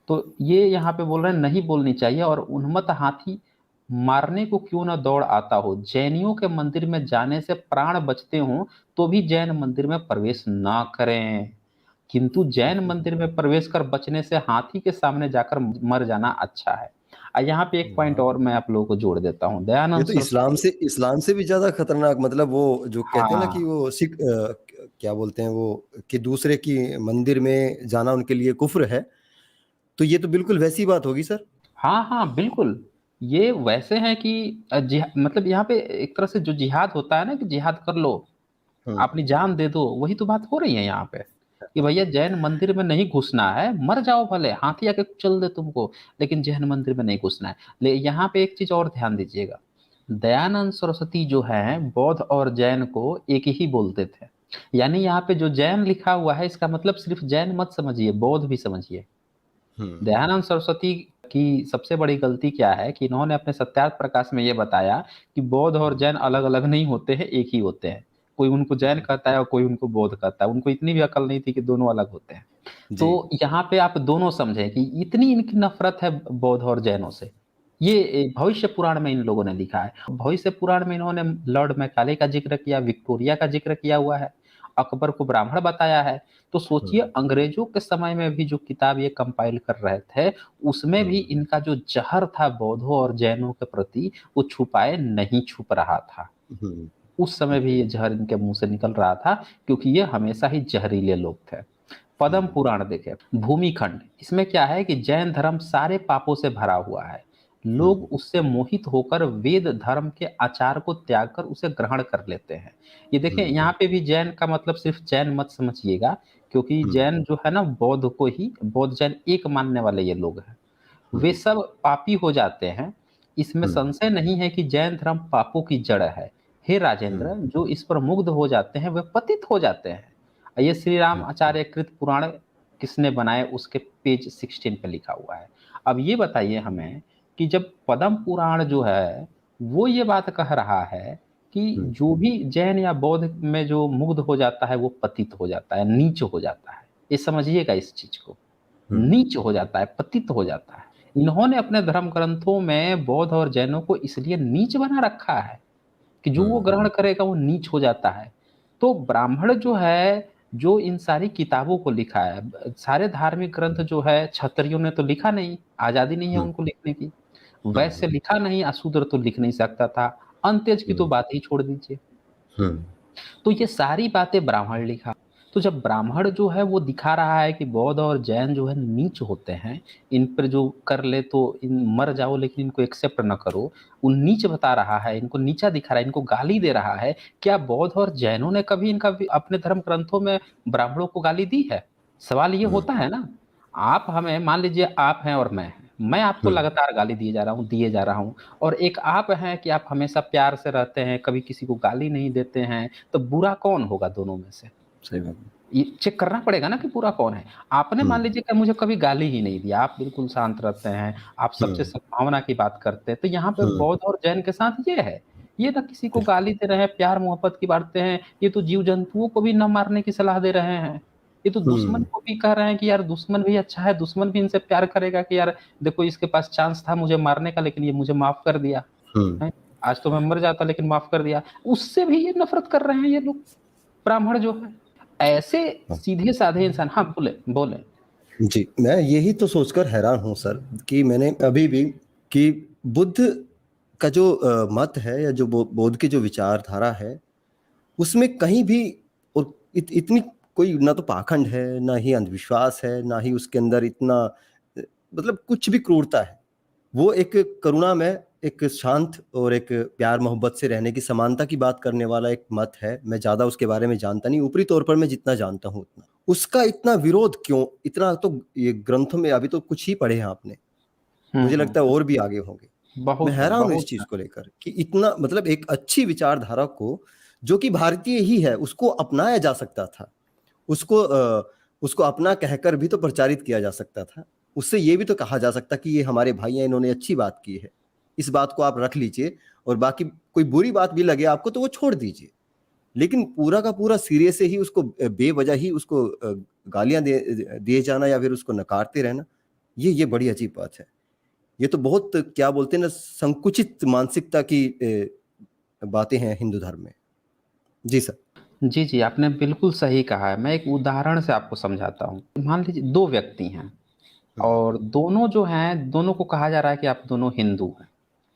तो ये यहाँ पे बोल रहे हैं नहीं बोलनी चाहिए। और उन्मत्त हाथी मारने को क्यों ना दौड़ आता हो, जैनियों के मंदिर में जाने से प्राण बचते हो तो भी जैन मंदिर में प्रवेश ना करें, किंतु जैन मंदिर में प्रवेश कर बचने से हाथी के सामने जाकर मर जाना अच्छा है। यहाँ पे एक पॉइंट और मैं आप लोगों को जोड़ देता हूँ, ये दयानंद तो इस्लाम से भी ज्यादा खतरनाक, मतलब वो जो कहते हैं ना कि वो सिख क्या बोलते हैं वो, कि दूसरे की मंदिर में जाना उनके लिए कुफ्र है, तो ये तो बिल्कुल वैसी बात होगी सर। हाँ हाँ बिल्कुल, ये वैसे हैं कि मतलब यहाँ पे एक तरह से जो जिहाद होता है ना कि जिहाद कर लो, अपनी जान दे दो, वही तो बात हो रही है यहाँ पे कि भैया जैन मंदिर में नहीं घुसना है, मर जाओ भले, हाथी आके कुचल दे तुमको, लेकिन जैन मंदिर में नहीं घुसना है। यहाँ पे एक चीज और ध्यान दीजिएगा, दयानंद सरस्वती जो है बौद्ध और जैन को एक ही बोलते थे। यानी यहाँ पे जो जैन लिखा हुआ है इसका मतलब सिर्फ जैन मत समझिए, बौद्ध भी समझिए। दयानंद सरस्वती की सबसे बड़ी गलती क्या है कि इन्होंने अपने सत्यार्थ प्रकाश में ये बताया कि बौद्ध और जैन अलग अलग नहीं होते हैं, एक ही होते हैं। कोई उनको जैन कहता है और कोई उनको बौद्ध कहता है, उनको इतनी भी अकल नहीं थी कि दोनों अलग होते हैं। तो यहाँ पे आप दोनों समझें कि इतनी इनकी नफरत है बौद्ध और जैनों से, ये भविष्य पुराण में इन लोगों ने लिखा है। भविष्य पुराण में इन्होंने लॉर्ड मैकाले का ज़िक्र किया, विक्टोरिया का ज़िक्र किया हुआ है, अकबर को ब्राह्मण बताया है। तो सोचिए हुँ, अंग्रेज़ों के समय में भी जो किताब ये कंपाइल कर रहे थे, उसमें भी हुँ, इनका जो ज़हर था बौद्धों और जैनों के प्रति, वो छुपाए नहीं छुप रहा था। हुँ, उस समय भी ये ज़हर इनके मुँह से निकल रहा था, क्योंकि ये हमेशा ही ज़हरीले लोग थे। पद्म हुँ, पुराण देखें, भूमिखंड, इसमें क्या है कि जैन धर्म सारे पापों से भरा हुआ है। लोग हुँ, उससे मोहित होकर वेद धर्म के आचार को त्याग कर उसे ग्रहण कर लेते हैं। ये देखें हुँ, यहाँ पे भी जैन का मतलब सिर्फ जैन मत समझिएगा, क्योंकि हुँ, जैन जो है ना बौद्ध को ही बौद्ध जैन एक मानने वाले ये लोग हैं। वे हुँ, सब पापी हो जाते हैं। इसमें हुँ, संशय नहीं है कि जैन धर्म पापों की जड़ है। हे राजेंद्र, हुँ, जो इस पर मुग्ध हो जाते हैं वे पतित हो जाते हैं। ये श्री राम हुँ, आचार्य कृत पुराण किसने बनाए उसके पेज 16 पे लिखा हुआ है। अब ये बताइए हमें कि जब पद्म पुराण जो है वो ये बात कह रहा है कि हुँ, जो भी जैन या बौद्ध में जो मुग्ध हो जाता है वो पतित हो जाता है, नीच हो जाता है। ये समझिएगा इस चीज को। हुँ, नीच हो जाता है, पतित हो जाता है। इन्होंने अपने धर्म ग्रंथों में बौद्ध और जैनों को इसलिए नीच बना रखा है कि जो वो हुँ, ग्रहण करेगा वो नीच हो जाता है। तो ब्राह्मण जो है, जो इन सारी किताबों को लिखा है, सारे धार्मिक ग्रंथ जो है क्षत्रियों ने तो लिखा नहीं, आज़ादी नहीं है हुँ, उनको लिखने की। हुँ, वैश्य लिखा नहीं, अशूद्र तो लिख नहीं सकता था। अंत्यज की तो हुँ, बात ही छोड़ दीजिए। हुँ, तो ये सारी बातें ब्राह्मण लिखा। तो जब ब्राह्मण जो है वो दिखा रहा है कि बौद्ध और जैन जो है नीच होते हैं, इन पर जो कर ले तो इन मर जाओ लेकिन इनको एक्सेप्ट ना करो। वो नीच बता रहा है, इनको नीचा दिखा रहा है, इनको गाली दे रहा है। क्या बौद्ध और जैनों ने कभी इनका अपने धर्म ग्रंथों में ब्राह्मणों को गाली दी है? सवाल ये हुँ, होता है ना। आप हमें मान लीजिए आप हैं और मैं हैं। मैं आपको हुँ, लगातार गाली दिए जा रहा हूँ, दिए जा रहा हूँ और एक आप हैं कि आप हमेशा प्यार से रहते हैं, कभी किसी को गाली नहीं देते हैं। तो बुरा कौन होगा दोनों में से? सही बात है। ये चेक करना पड़ेगा ना कि बुरा कौन है। आपने मान हुँ, लीजिए कि मुझे कभी गाली ही नहीं दिया, आप बिल्कुल शांत रहते हैं, आप सबसे हुँ, सद्भावना की बात करते हैं, तो यहाँ पे हुँ, बौद्ध और जैन के साथ ये है। ये ना किसी को बिल्कुल। गाली दे रहे हैं, प्यार-मोहब्बत की बातें हैं, ये तो जीव-जंतुओं को भी ना मारने की सलाह दे रहे हैं। ये तो दुश्मन हुँ, को भी कह रहे हैं कि यार दुश्मन भी अच्छा है, दुश्मन भी इनसे प्यार करेगा कि यार देखो इसके पास चांस था मुझे मारने का लेकिन ये मुझे माफ़ कर दिया, हुँ, हैं। आज तो मैं मर जाता लेकिन माफ़ कर दिया। उससे भी ये नफ़रत कर रहे हैं ये लोग। ब्राह्मण जो है। ऐसे हाँ। सीधे-साधे इंसान हाँ, बोलें। जी, मैं यही तो सोचकर हैरान हूँ सर कि मैंने अभी भी कि बुद्ध का जो मत है या जो बौद्ध की जो विचारधारा है, उसमें कहीं भी और इतनी कोई ना तो पाखंड है, ना ही अंधविश्वास है, ना ही उसके अंदर इतना मतलब कुछ भी क्रूरता है। वो एक करुणा में एक शांत और एक प्यार-मोहब्बत से रहने की समानता की बात करने वाला एक मत है। मैं ज़्यादा उसके बारे में जानता नहीं, ऊपरी तौर पर मैं जितना जानता हूँ उतना। उसका इतना विरोध क्यों? इतना तो ये ग्रंथों में अभी तो कुछ ही पढ़े हैं आपने। हुँ, मुझे हुँ, लगता है हुँ। और भी आगे होंगे। मैं बहुत है, हैरान हूँ इस बहुत है। चीज़ को लेकर कि इतना मतलब एक अच्छी विचारधारा को जो कि भारतीय ही है, उसको अपनाया जा सकता था। उसको अपना कहकर भी तो प्रचारित किया जा सकता था। उससे ये भी तो कहा जा सकता कि ये हमारे भाई हैं, इन्होंने अच्छी बात की है। इस बात को आप रख लीजिए और बाकी कोई बुरी बात भी लगे आपको तो वो छोड़ दीजिए। लेकिन पूरा का पूरा सिरे से ही उसको बेवजह ही उसको गालियाँ दिए जाना या फिर उसको नकारते रहना, ये बड़ी अजीब बात है। ये तो बहुत क्या बोलते हैं ना संकुचित मानसिकता की बातें हैं हिंदू धर्म में। जी सर। जी, जी, आपने बिल्कुल सही कहा है। मैं एक उदाहरण से आपको समझाता हूँ। मान लीजिए 2 व्यक्ति हैं हुँ, और दोनों जो हैं, दोनों को कहा जा रहा है कि आप दोनों हिंदू हैं।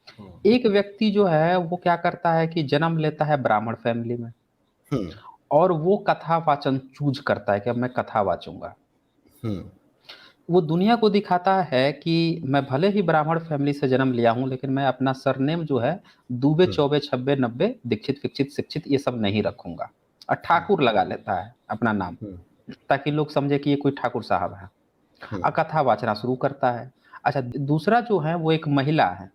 हुँ, एक व्यक्ति जो है, वो क्या करता है कि जन्म लेता है ब्राह्मण फ़ैमिली में हुँ, और वो कथा वाचन चूज़ करता है कि अब मैं कथा वाचूँगा। हुँ, वो दुनिया को दिखाता है कि मैं भले ही ब्राह्मण फैमिली से जन्म लिया हूँ, लेकिन मैं अपना सरनेम जो है दुबे, हुँ, चौबे, छब्बे, नब्बे, दीक्षित, विक्षित, शिक्षित ये सब नहीं रखूँगा। हुँ, ठाकुर लगा लेता है अपना नाम, हुँ, ताकि लोग समझे कि ये कोई ठाकुर साहब है। हुँ, कथा वाचना शुरू करता है। अच्छा, दूसरा जो है वो एक महिला है।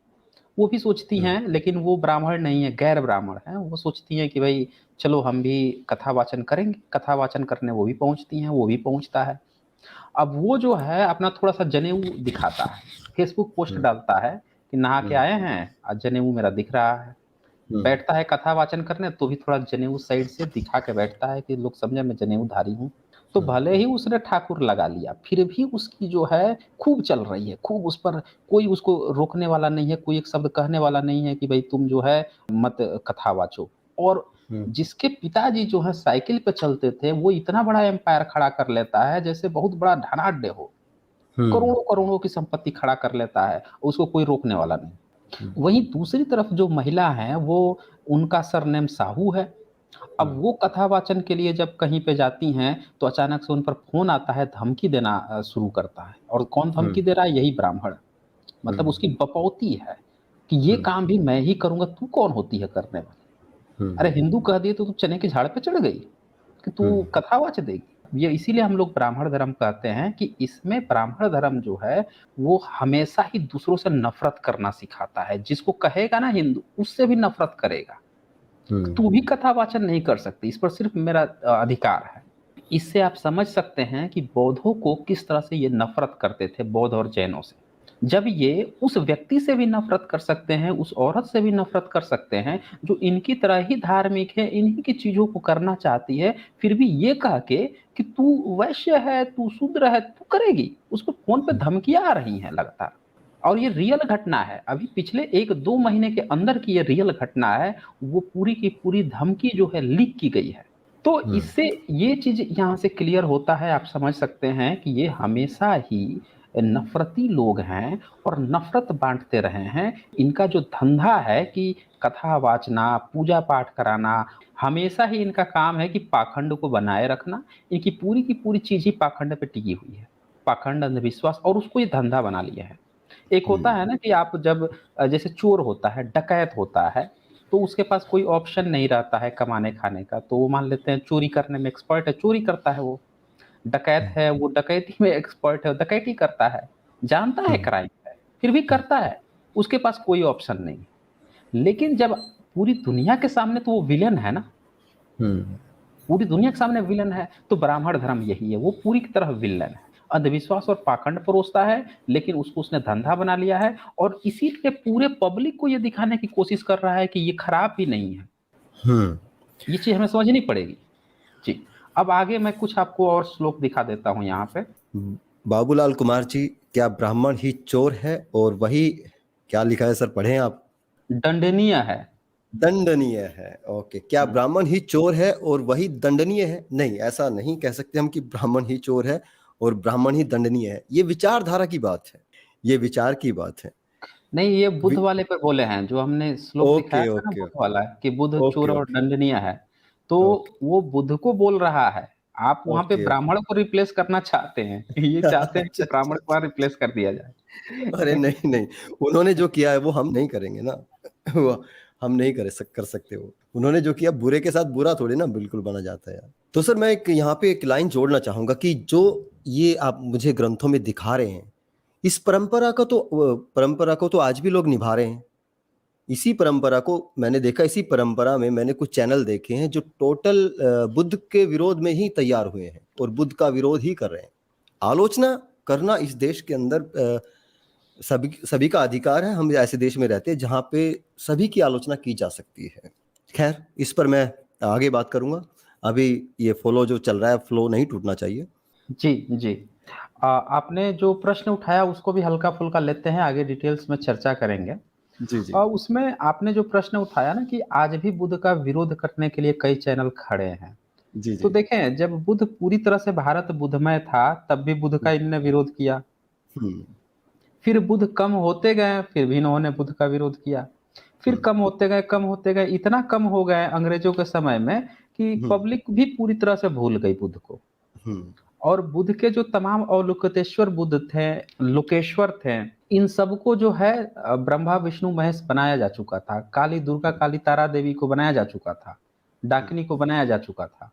वो भी सोचती हुँ, हैं, लेकिन वो ब्राह्मण नहीं है, गैर ब्राह्मण है। वो सोचती हैं कि भई चलो हम भी कथा वाचन करेंगे। कथा वाचन करने वो भी पहुँचती हैं, वो भी पहुँचता है। अब वो जो है अपना थोड़ा-सा जनेऊ दिखाता है, फेसबुक पोस्ट हुँ, डालता है कि नहा के हुँ, आए हैं, आज जनेऊ मेरा दिख रहा है। हुँ, बैठता है कथा वाचन करने तो भी थोड़ा जनेऊ साइड से दिखा के बैठता है कि लोग समझे मैं जनेऊधारी हूँ। तो भले ही उसने ठाकुर लगा लिया, फिर भी उसकी जो है खूब चल रही है, खूब उस पर कोई उसको रोकने वाला नहीं है, कोई एक शब्द कहने वाला नहीं है कि भई तुम जो है मत कथा वाचो। और हुँ, जिसके पिताजी जो है साइकिल पे चलते थे, वो इतना बड़ा एम्पायर खड़ा कर लेता है जैसे बहुत बड़ा धनाढ्य हो। हुँ, करोड़ों-करोड़ों की संपत्ति खड़ा कर लेता है, उसको कोई रोकने वाला नहीं। हुँ, वहीं दूसरी तरफ जो महिला हैं, वो उनका सरनेम साहू है। अब हुँ, वो कथावाचन के लिए जब कहीं पे जाती हैं, तो अचानक से उन पर फ़ोन आता है, धमकी देना शुरू करता है और कौन हुँ, धमकी दे रहा है? यही ब्राह्मण। मतलब हुँ, उसकी बपौती है कि ये हुँ, काम भी मैं ही करूँगा, तू कौन होती है करने वाली? हुँ, अरे हिंदू कह दिए तो तू चने के झाड़ पे चढ़ गई कि हुँ, तू कथावाच देगी। ये इसीलिए हम लोग ब्राह्मण धर्म कहते हैं कि इसमें ब्राह्मण धर्म जो है, वो हमेशा ही दूसरों से नफ़रत करना सिखाता है। जिसको कहेगा ना हिंदू, उससे भी नफ़रत करेगा। हुँ, तू भी कथावाचन नहीं कर सकती, इस पर सिर्फ़ मेरा अधिकार है। इससे आप समझ सकते हैं कि बौद्धों को किस तरह से ये नफ़रत करते थे, बौद्ध और जैनों से। जब ये उस व्यक्ति से भी नफ़रत कर सकते हैं, उस औरत से भी नफ़रत कर सकते हैं, जो इनकी तरह ही धार्मिक है, इन्हीं की चीज़ों को करना चाहती है, फिर भी ये कह के कि तू वैश्य है, तू शूद्र है, तू करेगी। उसको फ़ोन पे धमकियाँ आ रही हैं लगातार। और ये रियल घटना है। अभी पिछले 1-2 महीने के अंदर की ये रियल घटना है। वो पूरी की पूरी धमकी जो है लीक की गई है। तो हुँ, इससे ये चीज़ यहाँ से क्लियर होता है, आप समझ सकते हैं कि ये हमेशा ही नफ़रती लोग हैं और नफ़रत बाँटते रहे हैं। इनका जो धंधा है कि कथा वाचना, पूजा-पाठ कराना, हमेशा ही इनका काम है कि पाखंड को बनाए रखना। इनकी पूरी की पूरी चीज़ ही पाखंड पे टिकी हुई है। पाखंड, अंधविश्वास और उसको ये धंधा बना लिया है। एक होता हुँ, है ना कि आप जब जैसे चोर होता है, डकैत होता है, तो उसके पास कोई ऑप्शन नहीं रहता है कमाने-खाने का, तो वो मान लेते हैं चोरी करने में एक्सपर्ट है, चोरी करता है वो। डकैत हुँ, है, वो डकैती में एक्सपर्ट है, डकैती करता है। जानता है हुँ, क्राइम है, फिर भी हुँ, करता है। उसके पास कोई ऑप्शन नहीं है। लेकिन जब पूरी दुनिया के सामने तो वो विलेन है ना, हुँ, पूरी दुनिया के सामने विलेन है, तो ब्राह्मण धर्म यही है, वो पूरी की तरह विलेन है। अंधविश्वास और पाखंड परोसता है, लेकिन उसको उसने धंधा बना लिया है और इसीलिए पूरे पब्लिक को ये दिखाने की कोशिश कर रहा है कि ये खराब भी नहीं है। हुँ, ये चीज़ हमें समझनी पड़ेगी। जी, अब आगे मैं कुछ आपको और श्लोक दिखा देता हूँ यहाँ पे। बाबूलाल कुमार जी, क्या ब्राह्मण ही चोर है और वही क्या लिखा है सर पढ़ें आप? दंडनीय है। दंडनीय है, ओके। क्या हुँ, ब्राह्मण ही चोर है और वही दंडनीय है? नहीं, ऐसा नहीं कह सकते हम कि ब्राह्मण ही चोर है और ब्राह्मण ही दंडनीय है। ये विचारधारा की बात है, ये विचार की बात है। नहीं ये बुध वि वाले पे बोले हैं, जो हमने श्लोक दिखाया ओके, था ना ओके, बुध वाला कि बुध ओके, चोर और ओके, दंडनीय है। तो ओके, वो बुध को बोल रहा है। आप वहाँ पे ओके, ओके। ब्राह्मण को रिप्लेस करना चाहते हैं। ये चाहते हैं कि अच्छा, अच्छा, ब्राह्मण को वहाँ अच्छा। रिप्लेस कर दिया अरे जाए। नहीं, नहीं, उन्होंने जो किया है वो हम नहीं करेंगे ना। वो हम नहीं कर सकते वो। उन्होंने जो किया बुरे के साथ बुरा थोड़ी ना बिल्कुल बना जाता है यार। तो सर मैं एक यहाँ पे एक लाइन जोड़ना चाहूँगा कि जो ये आप मुझे ग्रंथों में दिखा रहे हैं, इस परंपरा को तो आज भी लोग निभा रहे हैं। इसी परंपरा को मैंने देखा, इसी परंपरा में मैंने कुछ चैनल देखे हैं जो टोटल बुद्ध के विरोध में ही तैयार हुए हैं और बुद्ध का विरोध ही कर रहे हैं। आलोचना करना इस देश के अंदर सभी सभी का अधिकार है। हम ऐसे देश में रहते हैं जहाँ पे सभी की आलोचना की जा सकती है। खैर, इस पर मैं आगे बात करूँगा। अभी ये फ्लो जो चल रहा है, फ्लो नहीं टूटना चाहिए। जी, जी। आपने जो प्रश्न उठाया उसको भी हल्का-फुल्का लेते हैं, आगे डिटेल्स में चर्चा करेंगे। जी, जी। उसमें आपने जो प्रश्न उठाया ना कि आज भी बुद्ध का विरोध करने के लिए कई चैनल खड़े हैं। जी, तो जी। देखें जब बुद्ध पूरी तरह से भारत बुद्धमय था, तब भी बुद्ध का हुँ, इन्होंने विरोध किया। हुँ, फिर बुद्ध कम होते गए, फिर भी इन्होंने बुद्ध का विरोध किया। फिर हुँ, कम होते गए, इतना कम हो गए अंग्रेजों के समय में कि हुँ, पब्लिक भी पूरी तरह से भूल गई बुद्ध को। हुँ, और बुद्ध के जो तमाम अवलोकितेश्वर बुद्ध थे, लोकेश्वर थे, इन सबको जो है ब्रह्मा, विष्णु, महेश बनाया जा चुका था। काली, दुर्गा, काली, तारा देवी को बनाया जा चुका था। हुँ, डाकिनी को बनाया जा चुका था।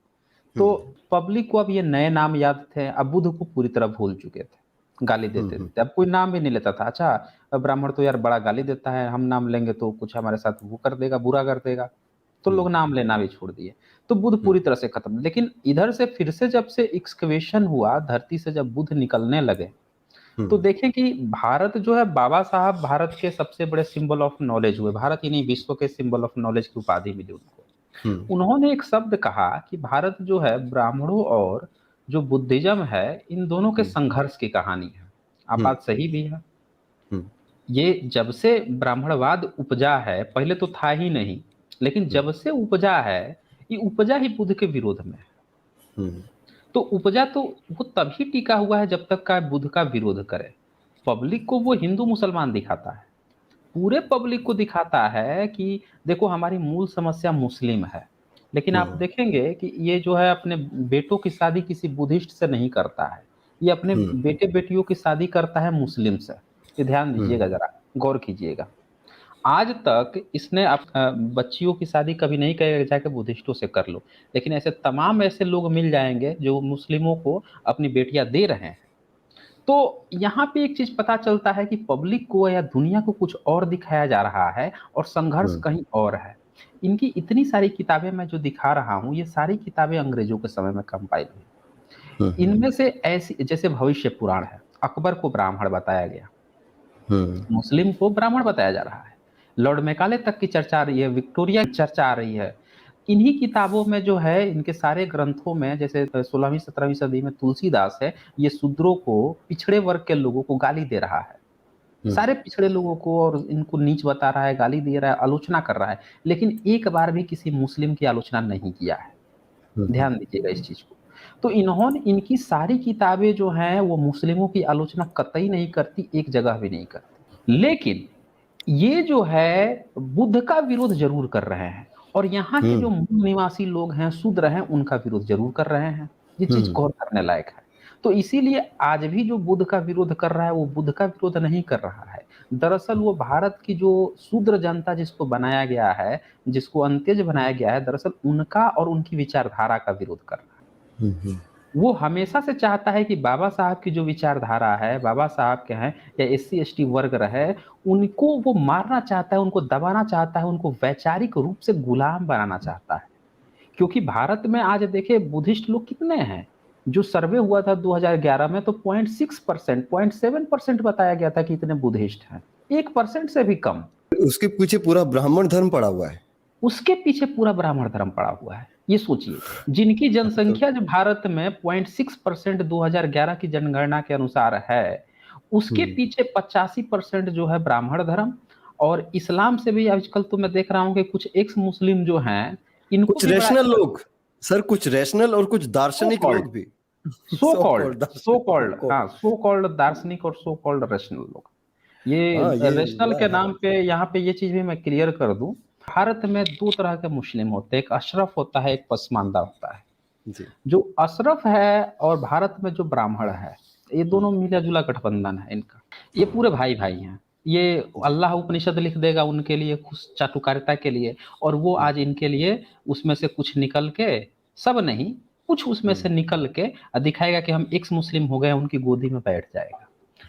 हुँ, तो पब्लिक को अब ये नए नाम याद थे, अब बुद्ध को पूरी तरह भूल चुके थे, गाली हुँ, देते हुँ, थे। अब कोई नाम भी नहीं लेता था, अच्छा ब्राह्मण तो यार बड़ा गाली देता है, हम नाम लेंगे तो कुछ हमारे साथ वो कर देगा, बुरा कर देगा, तो हुँ, लोग नाम लेना भी छोड़ दिए। तो बुद्ध हुँ, पूरी तरह से खत्म। लेकिन इधर से फिर से जब से एक्सकवेशन हुआ, धरती से जब बुद्ध निकलने लगे, हुँ, तो देखें कि भारत जो है बाबा साहब भारत के सबसे बड़े सिंबल ऑफ नॉलेज हुए। भारत ही नहीं, विश्व के सिंबल ऑफ नॉलेज की उपाधि मिली उनको। हुँ, उन्होंने एक शब्द कहा कि भारत जो है ब्राह्मणों और जो बुद्धिज्म है, इन दोनों के हम्म, संघर्ष की कहानी है। आप हम्म, बात सही भी है। हम्म, ये जब से ब्राह्मणवाद उपजा है, पहले तो था ही नहीं, लेकिन हम्म, जब से उपजा है, ये उपजा ही बुद्ध के विरोध में है। हम्म, तो उपजा तो वो तभी टिका हुआ है जब तक का बुद्ध का विरोध करे। पब्लिक को वो हिंदू मुसलमान दिखाता है, पूरे पब्लिक को दिखाता है कि देखो हमारी मूल समस्या मुस्लिम है। लेकिन आप हम्म, देखेंगे कि ये जो है अपने बेटों की शादी किसी बुद्धिस्ट से नहीं करता है, ये अपने हम्म, बेटे बेटियों की शादी करता है मुस्लिम से। ये ध्यान हम्म, दीजिएगा, जरा गौर कीजिएगा। आज तक इसने बच्चियों की शादी कभी नहीं कहेगा जाके बुद्धिस्टों से कर लो, लेकिन ऐसे तमाम ऐसे लोग मिल जाएंगे जो मुस्लिमों को अपनी बेटियां दे रहे हैं। तो यहाँ पे एक चीज पता चलता है कि पब्लिक को या दुनिया को कुछ और दिखाया जा रहा है और संघर्ष हम्म, कहीं और है। इनकी इतनी सारी किताबें मैं जो दिखा रहा हूँ, ये सारी किताबें अंग्रेजों के समय में कंपाइल हुई। हम्म, इनमें से ऐसी जैसे भविष्य पुराण है, अकबर को ब्राह्मण बताया गया, हम्म, मुस्लिम को ब्राह्मण बताया जा रहा है। लॉर्ड मैकाले तक की चर्चा आ रही है, विक्टोरिया की चर्चा आ रही है। इन्हीं किताबों में जो है, इनके सारे ग्रंथों में, जैसे 16वीं 17वीं सदी में तुलसीदास है, ये शूद्रों को, पिछड़े वर्ग के लोगों को गाली दे रहा है। हम्म, सारे पिछड़े लोगों को और इनको नीच बता रहा है, गाली दे रहा है, आलोचना कर रहा है, लेकिन एक बार भी किसी मुस्लिम की आलोचना नहीं किया है। हम्म, ध्यान दीजिएगा इस चीज को। तो इन्होंने, इनकी सारी किताबें जो हैं वो मुस्लिमों की आलोचना कतई नहीं करती, एक जगह भी नहीं करती। लेकिन ये जो है बुद्ध का विरोध जरूर कर रहे हैं, और यहाँ के जो हम्म, मूल निवासी लोग हैं, शूद्र हैं, उनका विरोध जरूर कर रहे हैं। ये चीज हम्म, गौर करने लायक है। तो इसीलिए आज भी जो बुद्ध का विरोध कर रहा है, वो बुद्ध का विरोध नहीं कर रहा है। दरअसल वो भारत की जो शूद्र जनता जिसको बनाया गया है, जिसको अंत्यज बनाया गया है, दरअसल उनका और उनकी विचारधारा का विरोध कर रहा है। हम्म, वो हमेशा से चाहता है कि बाबा साहब की जो विचारधारा है, बाबा साहब के हैं या एससी एसटी वर्ग रहे, उनको वो मारना चाहता है, उनको दबाना चाहता है, उनको वैचारिक रूप से गुलाम बनाना चाहता है। क्योंकि भारत में आज देखिए बुद्धिस्ट लोग कितने हैं। जो सर्वे हुआ था 2011 में, तो 0.6%, 0.7% बताया गया था कि इतने बुद्धिस्ट हैं। 1% से भी कम। उसके पीछे पूरा ब्राह्मण धर्म पड़ा हुआ है। उसके पीछे पूरा ब्राह्मण धर्म पड़ा हुआ है। ये सोचिए, जिनकी तो जनसंख्या जो भारत में 0.6% 2011 की जनगणना के अनुसार है, उसके हम्म, पीछे 85% जो है ब्राह्मण धर्म। और इस्लाम से भी आजकल तो मैं देख रहा हूँ कि कुछ एक्स मुस्लिम जो हैं, इनको कुछ भी बड़ा रैशनल लोग, सर कुछ रैशनल और कुछ सो दार्शनिक कॉल्ड लोग भी। सो सो कॉल्ड कॉल्ड सो दार्शनिक कॉल्ड लोग को। हाँ, सो कॉल्ड दार्शनिक और सो कॉल्ड रैशनल लोग। ये हाँ, ये रैशनल हुआ के है। नाम पे यहाँ पे ये चीज भी मैं क्लियर कर दूं। भारत में दो तरह के मुस्लिम होते हैं, एक अशरफ होता है, एक पसमानदा होता है। जी। जो अशरफ है और भारत में जो ब्राह्मण है, ये हम्म, दोनों मिला जुला गठबंधन है इनका। ये पूरे भाई भाई हैं। ये अल्लाह उपनिषद लिख देगा उनके लिए, कुछ चाटुकारिता के लिए, और वो हम्म, आज इनके लिए उसमें से कुछ निकल के, सब नहीं, कुछ उसमें से हम्म, निकल के दिखाएगा कि हम एक्स मुस्लिम हो गए, उनकी गोदी में बैठ जाएगा।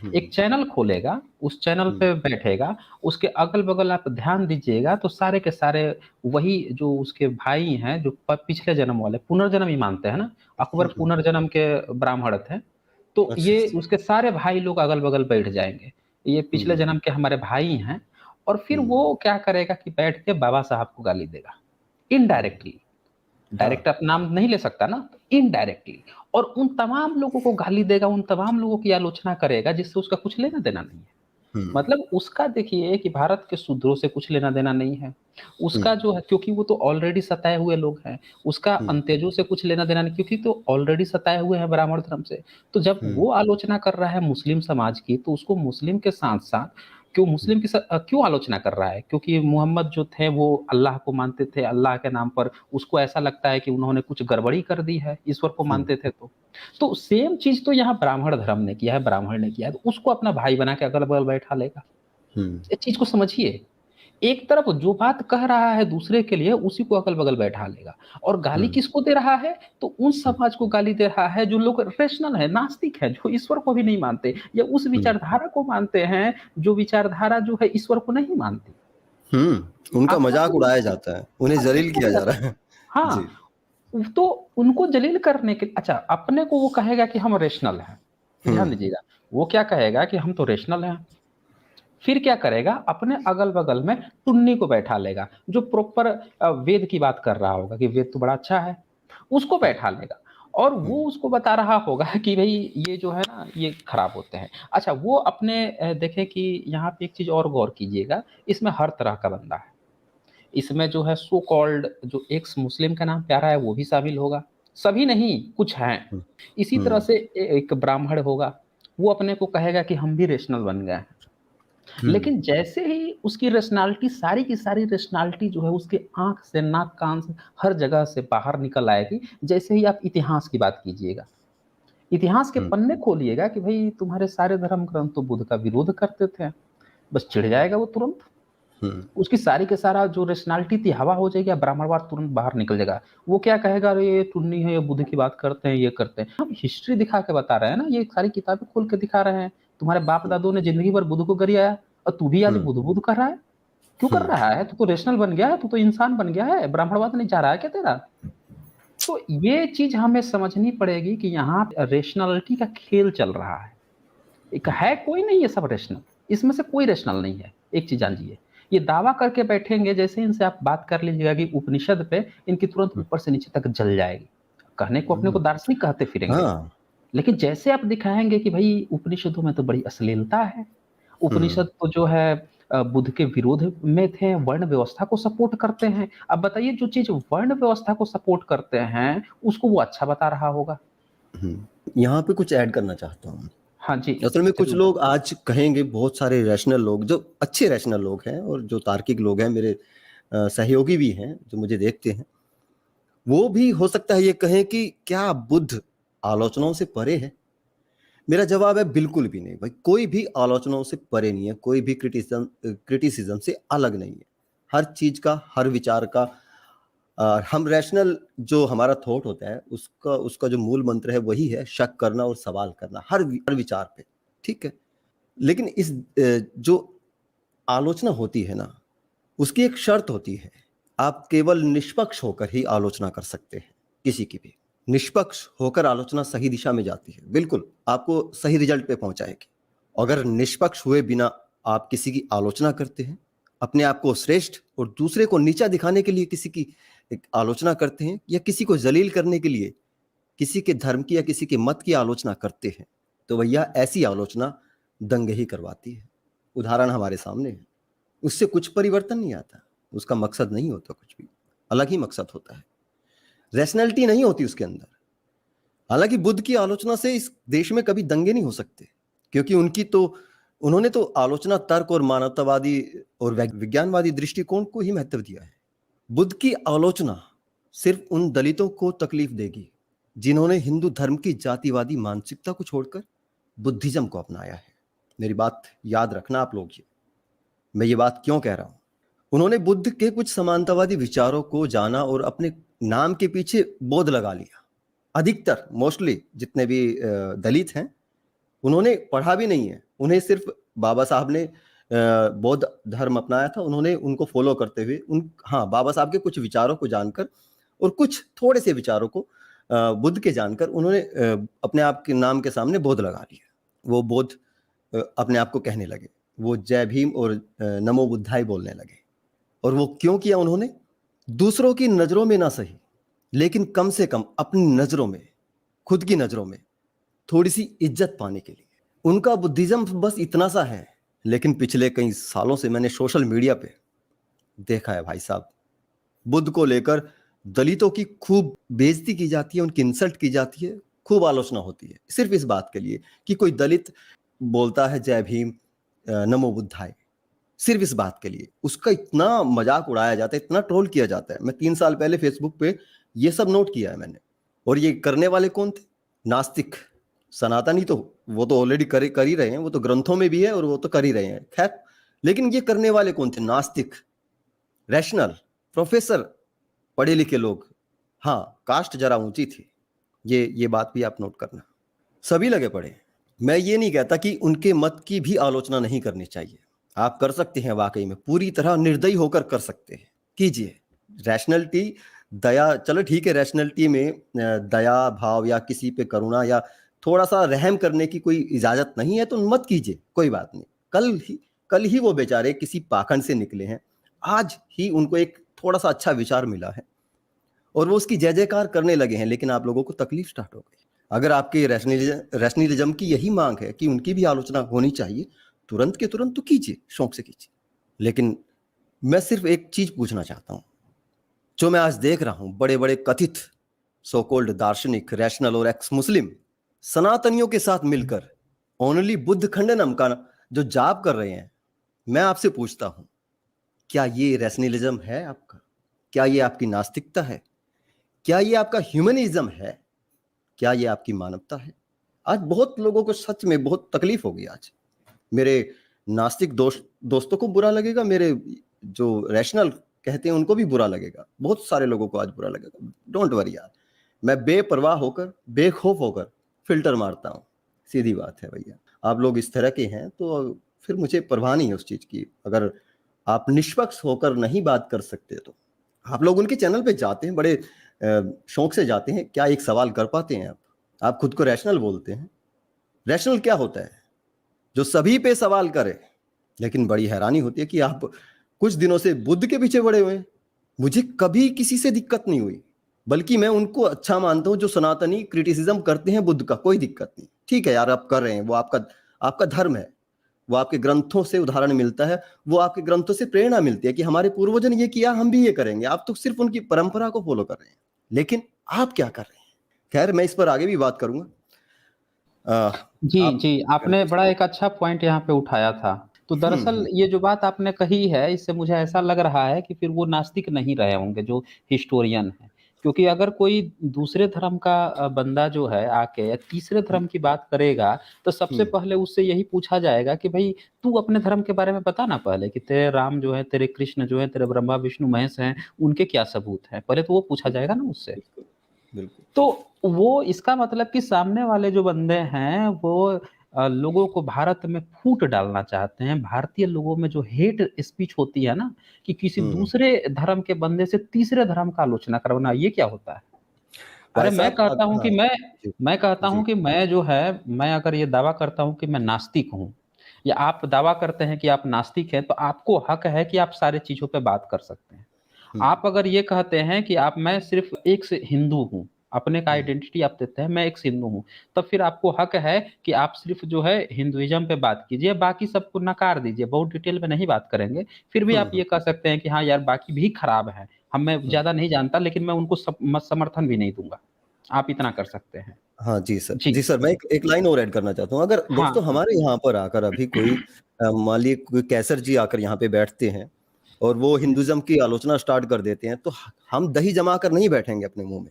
एक हम्म, चैनल खोलेगा, उस चैनल हम्म, पे बैठेगा, उसके अगल बगल आप ध्यान दीजिएगा तो सारे के सारे वही जो उसके भाई हैं, जो पिछले जन्म वाले, पुनर्जन्म ही मानते हैं ना। अकबर हम्म। पुनर्जन्म के ब्राह्मण थे। तो अच्छा, ये अच्छा। उसके सारे भाई लोग अगल बगल बैठ जाएंगे, ये पिछले हम्म, जन्म के हमारे भाई हैं। और फिर हम्म, वो क्या करेगा कि बैठ के बाबा साहब को गाली देगा, हम्म, इनडायरेक्टली। हाँ। डायरेक्ट आप नाम नहीं ले सकता ना, इनडायरेक्टली। और उन तमाम लोगों को गाली देगा, उन तमाम लोगों की आलोचना करेगा जिससे उसका कुछ लेना देना नहीं है। हम्म, मतलब उसका देखिए कि भारत के शूद्रों से कुछ लेना देना नहीं है। उसका हम्म, जो है, क्योंकि वो तो ऑलरेडी सताए हुए लोग हैं। उसका हम्म, अंतेजों से कुछ लेना देना नहीं, क्योंकि तो ऑलरेडी सताए हुए हैं ब्राह्मण धर्म से। तो जब हम्म, वो आलोचना कर रहा है मुस्लिम समाज की, तो उसको मुस्लिम के साथ साथ, क्यों मुस्लिम की क्यों आलोचना कर रहा है? क्योंकि मोहम्मद जो थे वो अल्लाह को मानते थे, अल्लाह के नाम पर उसको ऐसा लगता है कि उन्होंने कुछ गड़बड़ी कर दी है, ईश्वर को हम्म, मानते थे तो सेम चीज तो यहाँ ब्राह्मण धर्म ने किया है, ब्राह्मण ने किया है, तो उसको अपना भाई बना के अगल बगल बैठा लेगा। हम्म, इस चीज को समझिए। एक तरफ जो बात कह रहा है दूसरे के लिए, उसी को अगल बगल बैठा लेगा। और गाली हम्म, किसको दे रहा है? तो उन हम्म, समाज को गाली दे रहा है जो लोग रेशनल है, नास्तिक है, जो ईश्वर को भी नहीं मानते, या उस हम्म, विचारधारा को मानते हैं जो विचारधारा जो है ईश्वर को नहीं मानती। उनका आप मजाक समझ उड़ाया रहे हैं? जाता है, उन्हें हाँ, जलील किसको किया दे जा रहा है? रहा है। जी। हाँ, तो उनको जलील करने के, अच्छा, अपने को वो कहेगा कि हम रेशनल हैं। ध्यान हम्म, दीजिएगा, वो क्या कहेगा कि हम तो रेशनल हैं। फिर क्या करेगा? अपने अगल बगल में टुन्नी को बैठा लेगा, जो प्रॉपर वेद की बात कर रहा होगा कि वेद तो बड़ा अच्छा है, उसको बैठा लेगा। और वो उसको बता रहा होगा कि भई ये जो है ना ये खराब होते हैं। अच्छा वो अपने देखें कि यहाँ पे एक चीज़ और गौर कीजिएगा, इसमें हर तरह का बंदा है। इसमें जो है सो कॉल्ड जो एक्स मुस्लिम का नाम प्यारा है वो भी शामिल होगा। सभी नहीं, कुछ हैं। हुँ, इसी तरह हुँ, से एक ब्राह्मण होगा, वो अपने को कहेगा कि हम भी रेशनल बन गए हैं। हुँ, लेकिन जैसे ही उसकी रेशनैलिटी सारी की सारी रेशनैलिटी जो है उसके आँख से, नाक, कान से, हर जगह से बाहर निकल आएगी, जैसे ही आप इतिहास की बात कीजिएगा। इतिहास के हुँ, पन्ने खोलिएगा कि भई तुम्हारे सारे धर्म ग्रंथ तो बुद्ध का विरोध करते थे। बस चिढ़ जाएगा वो तुरंत। हुँ, उसकी सारी के सारा जो रेशनैलिटी थी हवा हो जाएगी, ब्राह्मणवाद तुरंत बाहर निकल जाएगा। वो क्या कहेगा अरे ये टुन्नी है, ये बुद्ध की बात करते हैं, ये करते हैं। हम हिस्ट्री दिखा के बता रहे हैं ना, ये सारी किताबें खोल के दिखा रहे हैं। तुम्हारे हुँ, बाप-दादों ने ज़िंदगी भर बुद्ध को गरियाया और तू भी आज हुँ, बुद्ध-बुद्ध कर रहा है। क्यों कर हुँ, रहा है? तू तो रेशनल बन गया है, तू तो इंसान बन गया है, ब्राह्मणवाद नहीं चाह रहा है क्या तेरा? तो ये चीज़ हमें समझनी पड़ेगी कि यहाँ रेशनैलिटी का खेल चल रहा है। एक हुँ, है कोई नहीं है सब रेशनल, इसमें से कोई रेशनल नहीं है, एक चीज़ जानिए। ये दावा करके बैठेंगे जैसे इनसे आप बात कर लीजिएगा कि उपनिषद पे इनकी तुरंत हुँ, ऊपर से नीचे तक जल जाएगी। कहने को अपने को हुँ, दार्शनिक कहते फिरेंगे, हाँ, लेकिन जैसे आप दिखाएँगे कि भई उपनिषदों में तो बड़ी अश्लीलता है, हुँ, उपनिषद तो जो है बुद्ध के विरोध में थे, वर्ण व्यवस्था को सपोर्ट करते हैं। अब बताइए जो चीज़ वर्ण व्यवस्था को सपोर्ट करते हैं, उसको वो अच्छा बता रहा होगा। हुँ। यहाँ पे कुछ ऐड करना चाहता हूँ। हाँ जी, असल में कुछ ज़रूर। लोग आज कहेंगे बहुत सारे रैशनल लोग जो अच्छे रैशनल लोग हैं और जो तार्किक लोग हैं मेरे सहयोगी भी हैं जो मुझे देखते हैं, वो भी हो सकता है ये कहें कि क्या बुद्ध आलोचनाओं से परे है? मेरा जवाब है बिल्कुल भी नहीं भाई, कोई भी आलोचनाओं से परे नहीं है, कोई भी क्रिटिसिज़्म से अलग नहीं है। हर चीज़ का, हर विचार का हम रैशनल जो हमारा थॉट होता है उसका उसका जो मूल मंत्र है वही है शक करना और सवाल करना हर विचार पे, ठीक है? लेकिन इस जो आलोचना होती है ना, उसकी एक शर्त होती है। आप केवल निष्पक्ष होकर ही आलोचना कर सकते हैं, किसी की भी। निष्पक्ष होकर आलोचना सही दिशा में जाती है, बिल्कुल, आपको सही रिज़ल्ट पे पहुँचाएगी। अगर निष्पक्ष हुए बिना आप किसी की आलोचना करते हैं, अपने आप को श्रेष्ठ और दूसरे को नीचा दिखाने के लिए किसी की एक आलोचना करते हैं या किसी को ज़लील करने के लिए किसी के धर्म की या किसी के मत की आलोचना करते हैं, तो भैया ऐसी आलोचना दंगे ही करवाती है। उदाहरण हमारे सामने है। उससे कुछ परिवर्तन नहीं आता। उसका मकसद नहीं होता कुछ भी, अलग ही मकसद होता है। रैशनैलिटी नहीं होती उसके अंदर। हालाँकि बुद्ध की आलोचना से इस देश में कभी दंगे नहीं हो सकते, क्योंकि उन्होंने तो आलोचना तर्क और मानवतावादी और विज्ञानवादी दृष्टिकोण को ही महत्व दिया है। बुद्ध की आलोचना सिर्फ उन दलितों को तकलीफ देगी, जिन्होंने हिंदू धर्म की जातिवादी मानसिकता को छोड़कर बुद्धिज्म को अपनाया है। मेरी बात याद रखना आप लोग ये। मैं ये बात क्यों कह रहा हूँ? उन्होंने बुद्ध के कुछ समानतावादी विचारों को जाना और अपने नाम के पीछे बोध लगा लिया। अधिकतर मोस्टली जितने भी दलित हैं, उन्होंने पढ़ा भी नहीं है। उन्हें सिर्फ बाबा साहब ने बौद्ध धर्म अपनाया था, उन्होंने उनको फॉलो करते हुए बाबा साहब के कुछ विचारों को जानकर और कुछ थोड़े से विचारों को बुद्ध के जानकर उन्होंने अपने आप के नाम के सामने बोध लगा लिया। वो बोध अपने आप को कहने लगे। वो जय भीम और नमो बुद्धाय बोलने लगे। और वो क्यों किया उन्होंने? दूसरों की नज़रों में ना सही, लेकिन कम से कम अपनी नज़रों में, खुद की नज़रों में थोड़ी-सी इज़्ज़त पाने के लिए। उनका बुद्धिज़्म बस इतना सा है, लेकिन पिछले कई सालों से मैंने सोशल मीडिया पे देखा है भाई साहब, बुद्ध को लेकर दलितों की खूब बेइज़्ज़ती की जाती है, उनकी इंसल्ट की जाती है, खूब आलोचना होती है। सिर्फ़ इस बात के लिए कि कोई दलित बोलता है जय भीम नमो बुद्धाय। सिर्फ इस बात के लिए। उसका इतना मज़ाक उड़ाया जाता है, इतना ट्रोल किया जाता है। मैं 3 साल पहले फ़ेसबुक पे ये सब नोट किया है मैंने। और ये करने वाले कौन थे? नास्तिक। सनातनी तो वो तो ऑलरेडी कर ही रहे हैं, वो तो ग्रंथों में भी है और वो तो कर ही रहे हैं। ख़ैर, लेकिन ये करने वाले कौन थे? नास्तिक, रैशनल, प्रोफ़ेसर, पढ़े लिखे लोग। हाँ, कास्ट ज़रा ऊँची थी। ये बात भी आप नोट करना। सभी लगे पड़े हैं। मैं ये नहीं कहता कि उनके मत की भी आलोचना नहीं करनी चाहिए। आप कर सकते हैं वाक़ई में, पूरी तरह निर्दयी होकर कर सकते हैं, कीजिए। रैशनैलिटी दया चलो ठीक है रैशनैलिटी में दया भाव या किसी पे करुणा या थोड़ा-सा रहम करने की कोई इजाज़त नहीं है तो मत कीजिए, कोई बात नहीं। कल ही वो बेचारे किसी पाखंड से निकले हैं। आज ही उनको एक थोड़ा-सा अच्छा विचार मिला है और वो उसकी जय जयकार करने लगे हैं, लेकिन आप लोगों को तकलीफ स्टार्ट हो गई। अगर आपके रैशनलिज्म की यही मांग है कि उनकी भी आलोचना होनी चाहिए, तुरंत के तुरंत तो कीजिए, शौक से कीजिए। लेकिन मैं सिर्फ एक चीज पूछना चाहता हूं, जो मैं आज देख रहा हूं, बड़े बड़े कथित सो कॉल्ड दार्शनिक, रैशनल और एक्स मुस्लिम सनातनियों के साथ मिलकर ओनली बुद्ध खंडनम का जो जाप कर रहे हैं, मैं आपसे पूछता हूं, क्या ये रैशनलिज्म है आपका? क्या ये आपकी नास्तिकता है? क्या ये आपका ह्यूमनिज्म है? क्या ये आपकी मानवता है? आज बहुत लोगों को सच में बहुत तकलीफ होगी। आज मेरे नास्तिक दोस्तों को बुरा लगेगा, मेरे जो रैशनल कहते हैं उनको भी बुरा लगेगा, बहुत सारे लोगों को आज बुरा लगेगा। डोंट वरी यार, मैं बेपरवाह होकर, बेखौफ होकर फिल्टर मारता हूँ। सीधी बात है भैया, आप लोग इस तरह के हैं तो फिर मुझे परवाह नहीं है उस चीज की। अगर आप निष्पक्ष होकर नहीं बात कर सकते तो आप लोग उनके चैनल पे जाते हैं, बड़े शौक से जाते हैं, क्या एक सवाल कर पाते हैं आप खुद को रैशनल बोलते हैं। रैशनल क्या होता है? जो सभी पे सवाल करे। लेकिन बड़ी हैरानी होती है कि आप कुछ दिनों से बुद्ध के पीछे पड़े हुए हैं। मुझे कभी किसी से दिक्कत नहीं हुई, बल्कि मैं उनको अच्छा मानता हूं जो सनातनी क्रिटिसिज्म करते हैं बुद्ध का। कोई दिक्कत नहीं, ठीक है यार, आप कर रहे हैं, वो आपका धर्म है, वो आपके ग्रंथों से उदाहरण मिलता है, वो आपके ग्रंथों से प्रेरणा मिलती है कि हमारे पूर्वजों ने ये किया, हम भी ये करेंगे। आप तो सिर्फ उनकी परंपरा को फॉलो कर रहे हैं, लेकिन आप क्या कर रहे हैं? खैर, मैं इस पर आगे भी बात करूंगा। जी, आप जी, आपने बड़ा एक अच्छा पॉइंट यहाँ पे उठाया था। तो दरअसल ये जो बात आपने कही है, इससे मुझे ऐसा लग रहा है कि फिर वो नास्तिक नहीं रहे होंगे जो हिस्टोरियन हैं। क्योंकि अगर कोई दूसरे धर्म का बंदा जो है आके या तीसरे धर्म की बात करेगा, तो सबसे पहले उससे यही पूछा जाएगा कि भई तू अपने धर्म के बारे में बता ना पहले कि तेरे राम जो है, तेरे कृष्ण जो है, तेरे ब्रह्मा, विष्णु, महेश हैं, उनके क्या सबूत हैं? पहले तो वो पूछा जाएगा ना उससे। बिल्कुल, बिल्कुल। तो वो इसका मतलब कि सामने वाले जो बंदे हैं वो लोगों को भारत में फूट डालना चाहते हैं। भारतीय लोगों में जो हेट स्पीच होती है ना कि किसी दूसरे धर्म के बंदे से तीसरे धर्म का आलोचना करवाना, ये क्या होता है? अरे भाई साहब, हाँ, जी, मैं कहता जी, हूँ कि मैं जो है मैं अगर ये दावा करता हूँ कि मैं नास्तिक हूँ या आप दावा करते हैं कि आप नास्तिक हैं, तो आपको हक है कि आप सारी चीज़ों पे बात कर सकते हैं। हुँ, आप अगर ये कहते हैं कि आप मैं सिर्फ़ एक से हिंदू हूँ, अपने का हुँ, आइडेंटिटी आप देते हैं, मैं एक हिंदू हूँ, तब फिर आपको हक है कि आप सिर्फ़ जो है हिंदुइज़्म पे बात कीजिए, बाकी सबको नकार दीजिए, बहुत डिटेल में नहीं बात करेंगे। फिर भी हुँ, आप हुँ, ये कह सकते हैं कि हाँ यार, बाकी भी खराब हैं, मैं हुँ। ज़्यादा नहीं जानता लेकिन मैं उनको समर्थन भी नहीं दूँगा। आप इतना कर सकते हैं। हाँ, जी सर। जी। जी सर, मैं एक एक लाइन और ऐड करना चाहता हूँ। अगर हाँ, दोस्तों हाँ। हमारे यहाँ पर आकर अभी कोई मान लीजिए कोई कैसर जी आकर यहाँ पे बैठते हैं और वो हुँ। हिंदुइज़्म की आलोचना स्टार्ट कर देते हैं, तो हम दही जमा कर नहीं बैठेंगे अपने मुँह में।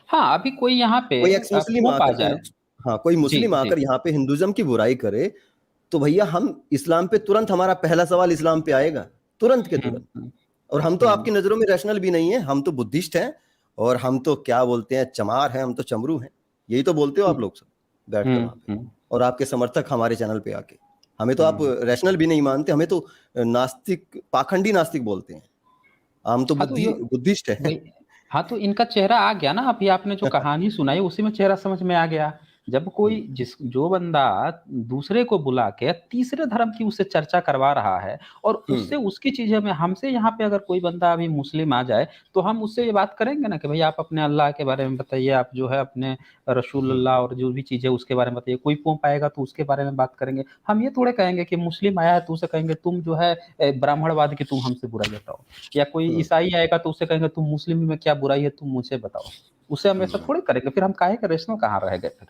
हाँ, अभी कोई यहाँ पे कोई एक्स मुस्लिम पोप आ आकर जाए। हाँ, कोई जी, मुस्लिम जी। आकर यहाँ पे हिंदुइज़्म की बुराई करे, तो भैया हम इस्लाम पे तुरंत, हमारा पहला सवाल इस्लाम पे आएगा, तुरंत के हुँ, तुरंत। हुँ, और हम तो हुँ, आपकी नज़रों में रैशनल भी नहीं है, हम तो बुद्धिस्ट हैं और हम तो क्या बोलते हैं, चमार हैं, हम तो चमरू हैं। यही तो बोलते हो हुँ, आप लोग सब बैठकर हुँ, वहाँ पे। हुँ, और आपके समर्थक हमारे चैनल पे आके हमें तो आप हुँ। रैशनल भी नहीं मानते, हमें तो नास्तिक, पाखंडी नास्तिक बोलते हैं। हम तो हाँ, तो यो बुद्धिस्ट हैं। वही हाँ, तो इनका चेहरा आ गया ना, अभी आपने जो कहानी सुनाई उसी में चेहरा समझ में आ गया। जब कोई जो बंदा दूसरे को बुला के तीसरे धर्म की उससे चर्चा करवा रहा है और हुँ, उससे उसकी चीज़ें में हमसे यहाँ पे अगर कोई बंदा अभी मुस्लिम आ जाए, तो हम उससे ये बात करेंगे ना कि भई आप अपने अल्लाह के बारे में बताइए, आप जो है अपने हुँ, रसूलुल्लाह और जो भी चीज़ें उसके बारे में बताइए। कोई पोप आएगा तो उसके बारे में बात करेंगे। हम ये थोड़े कहेंगे कि मुस्लिम आया है तो उसे कहेंगे तुम जो है ब्राह्मणवाद की तुम हमसे बुराई बताओ। या कोई हुँ, ईसाई आएगा तो उससे कहेंगे तुम मुस्लिम में क्या बुराई है तुम मुझे बताओ। उससे हम ऐसा हुँ, थोड़ी करेंगे, फिर हम काहे का रैशनल कहाँ रह गए फिर?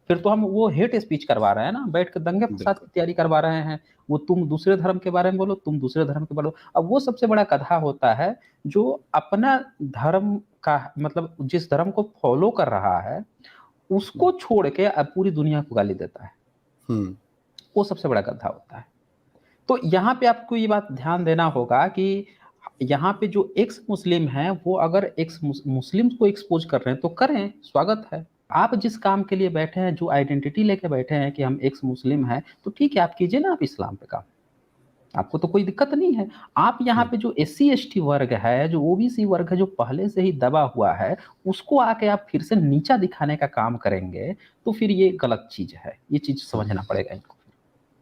फिर तो हम वो हेट स्पीच करवा रहे हैं ना, बैठ के दंगे-फ़साद बिल्कुल। की तैयारी करवा रहे हैं। वो तुम दूसरे धर्म के बारे में बोलो, तुम दूसरे धर्म के बोलो। अब वो सबसे बड़ा गधा होता है जो अपना धर्म का मतलब जिस धर्म को फ़ॉलो कर रहा है, हुँ, उसको छोड़ के पूरी दुनिया को गाली देता है। हुँ, वो सबसे बड़ा गधा होता है। तो यहाँ पे आपको ये बात ध्यान देना होगा कि यहाँ पे जो एक्स मुस्लिम हैं, वो अगर एक्स मुस्लिम्स को एक्सपोज़ कर रहे हैं, तो करें, स्वागत है। आप जिस काम के लिए बैठे हैं, जो आइडेंटिटी लेके बैठे हैं कि हम एक्स मुस्लिम हैं, तो ठीक है, आप कीजिए ना आप इस्लाम पे काम। आपको तो कोई दिक्कत नहीं है। आप यहाँ हुँ, पे जो एससी, एसटी वर्ग है, जो ओबीसी वर्ग है, जो पहले से ही दबा हुआ है, उसको आके आप फिर से नीचा दिखाने का काम करेंगे, तो फिर ये गलत चीज़ है। ये चीज़ हुँ, समझना पड़ेगा इनको।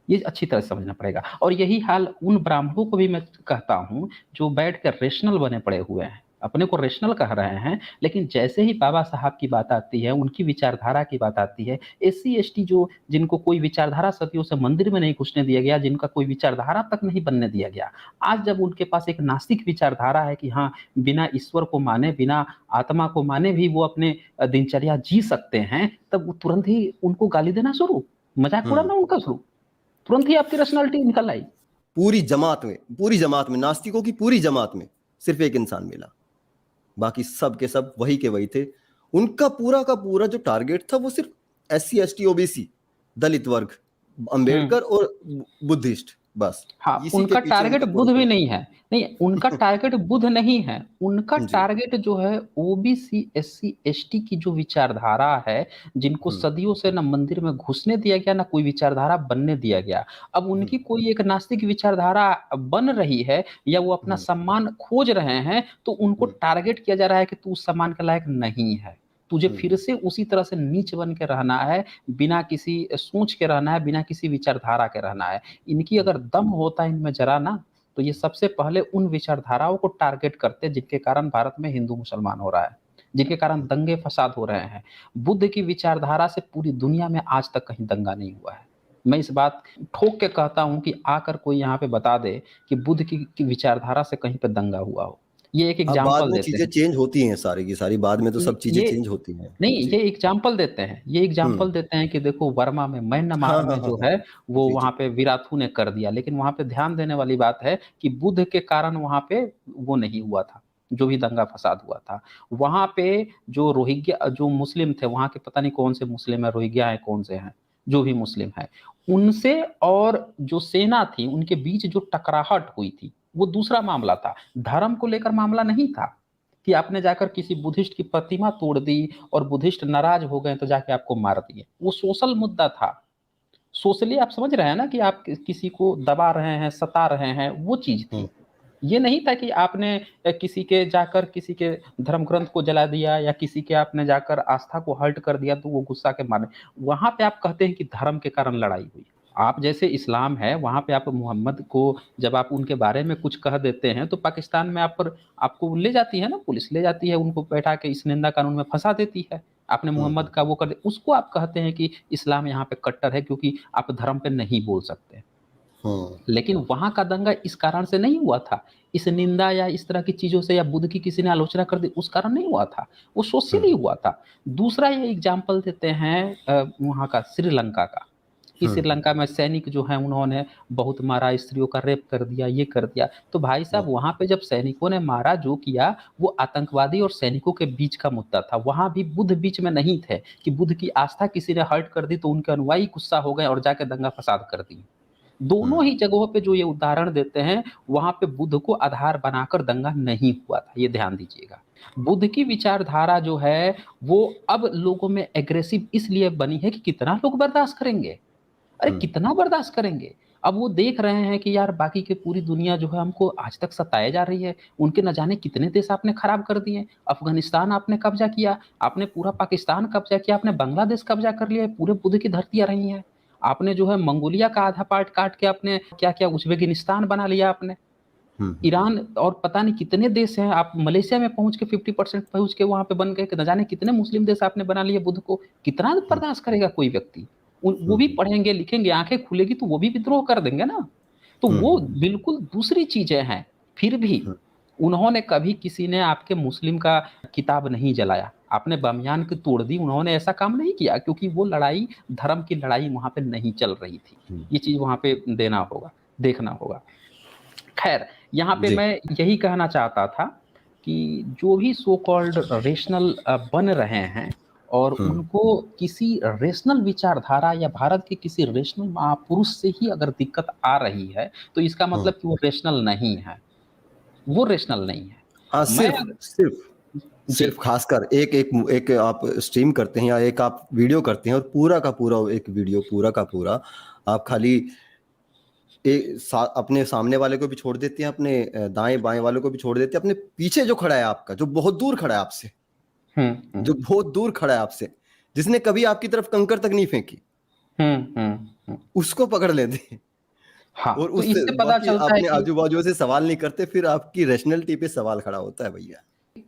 ये अच्छी तरह से समझना पड़ेगा और यही हाल उन ब्राह्मणों को भी मैं कहता हूँ, जो बैठ कर रेशनल बने पड़े हुए हैं। अपने को रेशनल कह रहे हैं, लेकिन जैसे ही बाबा साहब की बात आती है, उनकी विचारधारा की बात आती है, एससी एसटी जो जिनको कोई विचारधारा सदियों से मंदिर में नहीं घुसने दिया गया, जिनका कोई विचारधारा तक नहीं बनने दिया गया, आज जब उनके पास एक नास्तिक विचारधारा है कि हाँ, बिना ईश्वर को माने, बिना आत्मा को माने भी वो अपने दिनचर्या जी सकते हैं, तब वो तुरंत ही उनको गाली देना शुरू, मजाक उड़ाना उनका शुरू, तुरंत ही आपकी पर्सनालिटी निकल आई। पूरी जमात में नास्तिकों की पूरी जमात में सिर्फ एक इंसान मिला, बाकी सब के सब वही के वही थे। उनका पूरा का पूरा जो टारगेट था वो सिर्फ SC ST OBC, दलित वर्ग, अंबेडकर और बुद्धिस्ट, बस हाँ, इसी के उनका पीछे टारगेट उनका बुद्ध भी घोर नहीं है। नहीं, उनका टारगेट बुद्ध नहीं है, उनका जी। टारगेट जो है ओबीसी, एससी, एसटी की जो विचारधारा है, जिनको हम्म, सदियों से ना मंदिर में घुसने दिया गया, ना कोई विचारधारा बनने दिया गया। अब हम्म, उनकी कोई एक नास्तिक विचारधारा बन रही है या वो अपना हम्म, सम्मान खोज रहे हैं, तो उनको हम्म, टारगेट किया जा रहा है कि तू उस सम्मान के लायक नहीं है। तुझे फिर हम्म, से उसी तरह से नीच बन के रहना है, बिना किसी सोच के रहना है, बिना किसी विचारधारा के रहना है। इनकी अगर दम होता इनमें जरा ना, तो ये सबसे पहले उन विचारधाराओं को टारगेट करते जिनके कारण भारत में हिंदू मुसलमान हो रहा है, जिनके कारण दंगे फसाद हो रहे हैं। बुद्ध की विचारधारा से पूरी दुनिया में आज तक कहीं दंगा नहीं हुआ है। मैं इस बात ठोक के कहता हूं कि आकर कोई यहाँ पे बता दे कि बुद्ध की विचारधारा से कहीं पे दंगा हुआ हो। ये एक अब बाद एग्जाम्पल में देते चीजें हैं। चेंज होती हैं, सारी की सारी बाद में तो सब चीजें ये चेंज होती हैं। नहीं, जी। ये एग्जाम्पल देते हैं, ये हम्म। एग्जाम्पल देते हैं कि देखो वर्मा में, हाँ, म्यांमार हाँ, में हाँ, जो हाँ। है वो जी, वहां जी। पे विराथू ने कर दिया, लेकिन वहां पे ध्यान देने वाली बात है कि बुद्ध के कारण वहां पे वो नहीं हुआ था, जो भी दंगा फसाद हुआ था वहां पे। जो रोहिंग्या जो मुस्लिम थे वहां के, पता नहीं कौन से मुस्लिम है, रोहिंग्या है कौन से हैं, जो भी मुस्लिम है, उनसे और जो सेना थी उनके बीच जो टकराहट हुई थी, वो दूसरा मामला था, धर्म को लेकर मामला नहीं था कि आपने जाकर किसी बुद्धिस्ट की प्रतिमा तोड़ दी और बुद्धिस्ट नाराज हो गए तो जाके आपको मार दिए। वो सोशल मुद्दा था। सोशली आप समझ रहे हैं ना कि आप किसी को दबा रहे हैं, सता रहे हैं, वो चीज हम्म, थी। ये नहीं था कि आपने किसी के जाकर किसी के धर्म ग्रंथ को जला दिया या किसी के आपने जाकर आस्था को हर्ट कर दिया तो वो गुस्सा के मारे। वहां पे आप कहते हैं कि धर्म के कारण लड़ाई हुई। आप जैसे इस्लाम है वहां पे आप मोहम्मद को जब आप उनके बारे में कुछ कह देते हैं तो पाकिस्तान में आप पर आपको ले जाती है ना, पुलिस ले जाती है, उनको बैठा के इस निंदा कानून में फंसा देती है। आपने मोहम्मद हम्म, का वो कर दे, उसको आप कहते हैं कि इस्लाम यहाँ पे कट्टर है क्योंकि आप धर्म पे नहीं बोल सकते। हम्म, लेकिन वहां का दंगा इस कारण से नहीं हुआ था, इस निंदा या इस तरह की चीजों से, या बुद्ध की किसी ने आलोचना कर दी उस कारण नहीं हुआ था, वो सोशली हम्म, हुआ था। दूसरा ये एग्जाम्पल देते हैं वहां का श्रीलंका का, कि हम्म, श्रीलंका में सैनिक जो है उन्होंने बहुत मारा, स्त्रियों का रेप कर दिया, ये कर दिया। तो भाई साहब हम्म, वहां पे जब सैनिकों ने मारा, जो किया वो आतंकवादी और सैनिकों के बीच का मुद्दा था, वहां भी बुद्ध बीच में नहीं थे कि बुद्ध की आस्था किसी ने हर्ट कर दी तो उनके अनुयायी गुस्सा हो गए और जाके दंगा फसाद कर दी। दोनों ही हम्म, जगहों पे जो ये उदाहरण देते हैं, वहां पे बुद्ध को आधार बनाकर दंगा नहीं हुआ था, ये ध्यान दीजिएगा। बुद्ध की विचारधारा जो है वो अब लोगों में एग्रेसिव इसलिए बनी है कि कितना लोग बर्दाश्त करेंगे, अरे हम्म, कितना बर्दाश्त करेंगे। अब वो देख रहे हैं कि यार बाकी के पूरी दुनिया जो है हमको आज तक सताए जा रही है, उनके न जाने कितने देश आपने खराब कर दिए, अफगानिस्तान आपने कब्जा किया, आपने पूरा पाकिस्तान कब्जा किया, आपने बांग्लादेश कब्जा कर लिया, पूरे बुद्ध की धरतियां रही हैं। आपने जो है मंगोलिया का आधा पार्ट काट के आपने क्या क्या उज्बेकिस्तान बना लिया आपने, हम्म, ईरान और पता नहीं कितने देश हैं, आप मलेशिया में पहुंच के 50% पहुंच के वहां पे बन गए, कि न जाने कितने मुस्लिम देश आपने बना लिए बुद्ध को। कितना हम्म, बर्दाश्त करेगा कोई व्यक्ति। वो भी हम्म, पढ़ेंगे लिखेंगे, आंखें खुलेगी तो वो भी विद्रोह कर देंगे ना। तो वो हम्म, बिल्कुल दूसरी चीजें हैं। फिर भी हम्म, उन्होंने कभी किसी ने आपके मुस्लिम का किताब नहीं जलाया, आपने बामियान की तोड़ दी, उन्होंने ऐसा काम नहीं किया, क्योंकि वो लड़ाई धर्म की लड़ाई वहां पे नहीं चल रही थी। हम्म, ये चीज वहां पे देना होगा, देखना होगा। खैर, यहाँ पे जी। मैं यही कहना चाहता था कि जो भी सो कॉल्ड रेशनल बन रहे हैं और हम्म, उनको किसी रेशनल विचारधारा या भारत के किसी रेशनल महापुरुष से ही अगर दिक्कत आ रही है, तो इसका हम्म, मतलब कि वो रेशनल नहीं है, वो रेशनल नहीं है। हाँ, मैं सिर्फ सिर्फ जी, सिर्फ खासकर एक एक एक आप स्ट्रीम करते हैं या एक आप वीडियो करते हैं और पूरा का पूरा एक वीडियो पूरा का पूरा आप खाली अपने सामने वाले को भी छोड़ देते हैं, अपने दाएं बाएं वाले को भी छोड़ देते हैं, अपने पीछे जो खड़ा है आपका, जो बहुत दूर खड़ा है आपसे, हम्म जो हम्म बहुत दूर खड़ा है आपसे, जिसने कभी आपकी तरफ कंकर तक नहीं फेंकी, हम्म। उसको पकड़ लेते हैं। हाँ, और तो उससे इससे पता बाकी चलता है अपने कि आजू बाजू से सवाल नहीं करते, फिर आपकी रैशनैलिटी पे सवाल खड़ा होता है भैया।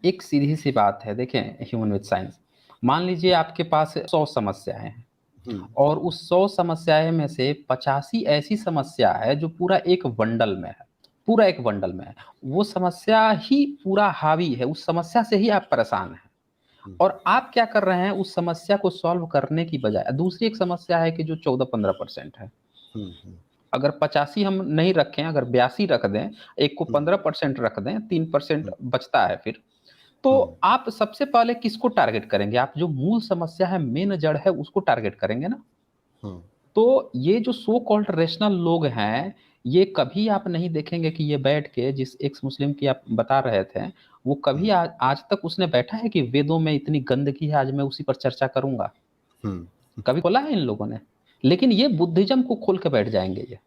एक सीधी सी बात है, देखें ह्यूमन विद साइंस, मान लीजिए आपके पास 100 समस्याएं हैं हम्म और उस 100 समस्याएं में से 85 ऐसी समस्या है जो पूरा एक बंडल में है, पूरा एक बंडल में है। वो समस्या ही पूरा हावी है, उस समस्या से ही आप परेशान हैं। हम्म और आप क्या कर रहे हैं, उस समस्या को सॉल्व करने की बजाय दूसरी एक समस्या है कि जो 14-15% है। हम्म अगर 85 हम नहीं रखें, अगर 82 रख दें, एक को हम्म 15% रख दें, 3% हम्म बचता है फिर। तो हम्म आप सबसे पहले किसको टारगेट करेंगे? आप जो मूल समस्या है, मेन जड़ है, उसको टारगेट करेंगे ना। हम्म तो ये जो सो कॉल्ड रेशनल लोग हैं, ये कभी आप नहीं देखेंगे कि ये बैठ के, जिस एक्स मुस्लिम की आप बता रहे थे, वो कभी आज तक उसने बैठा है कि वेदों में इतनी गंदगी है, आज मैं उसी पर चर्चा करूंगा? हम्म कभी बोला है इन लोगों ने? लेकिन ये बुद्धिज्म को खोल के बैठ जाएंगे ये।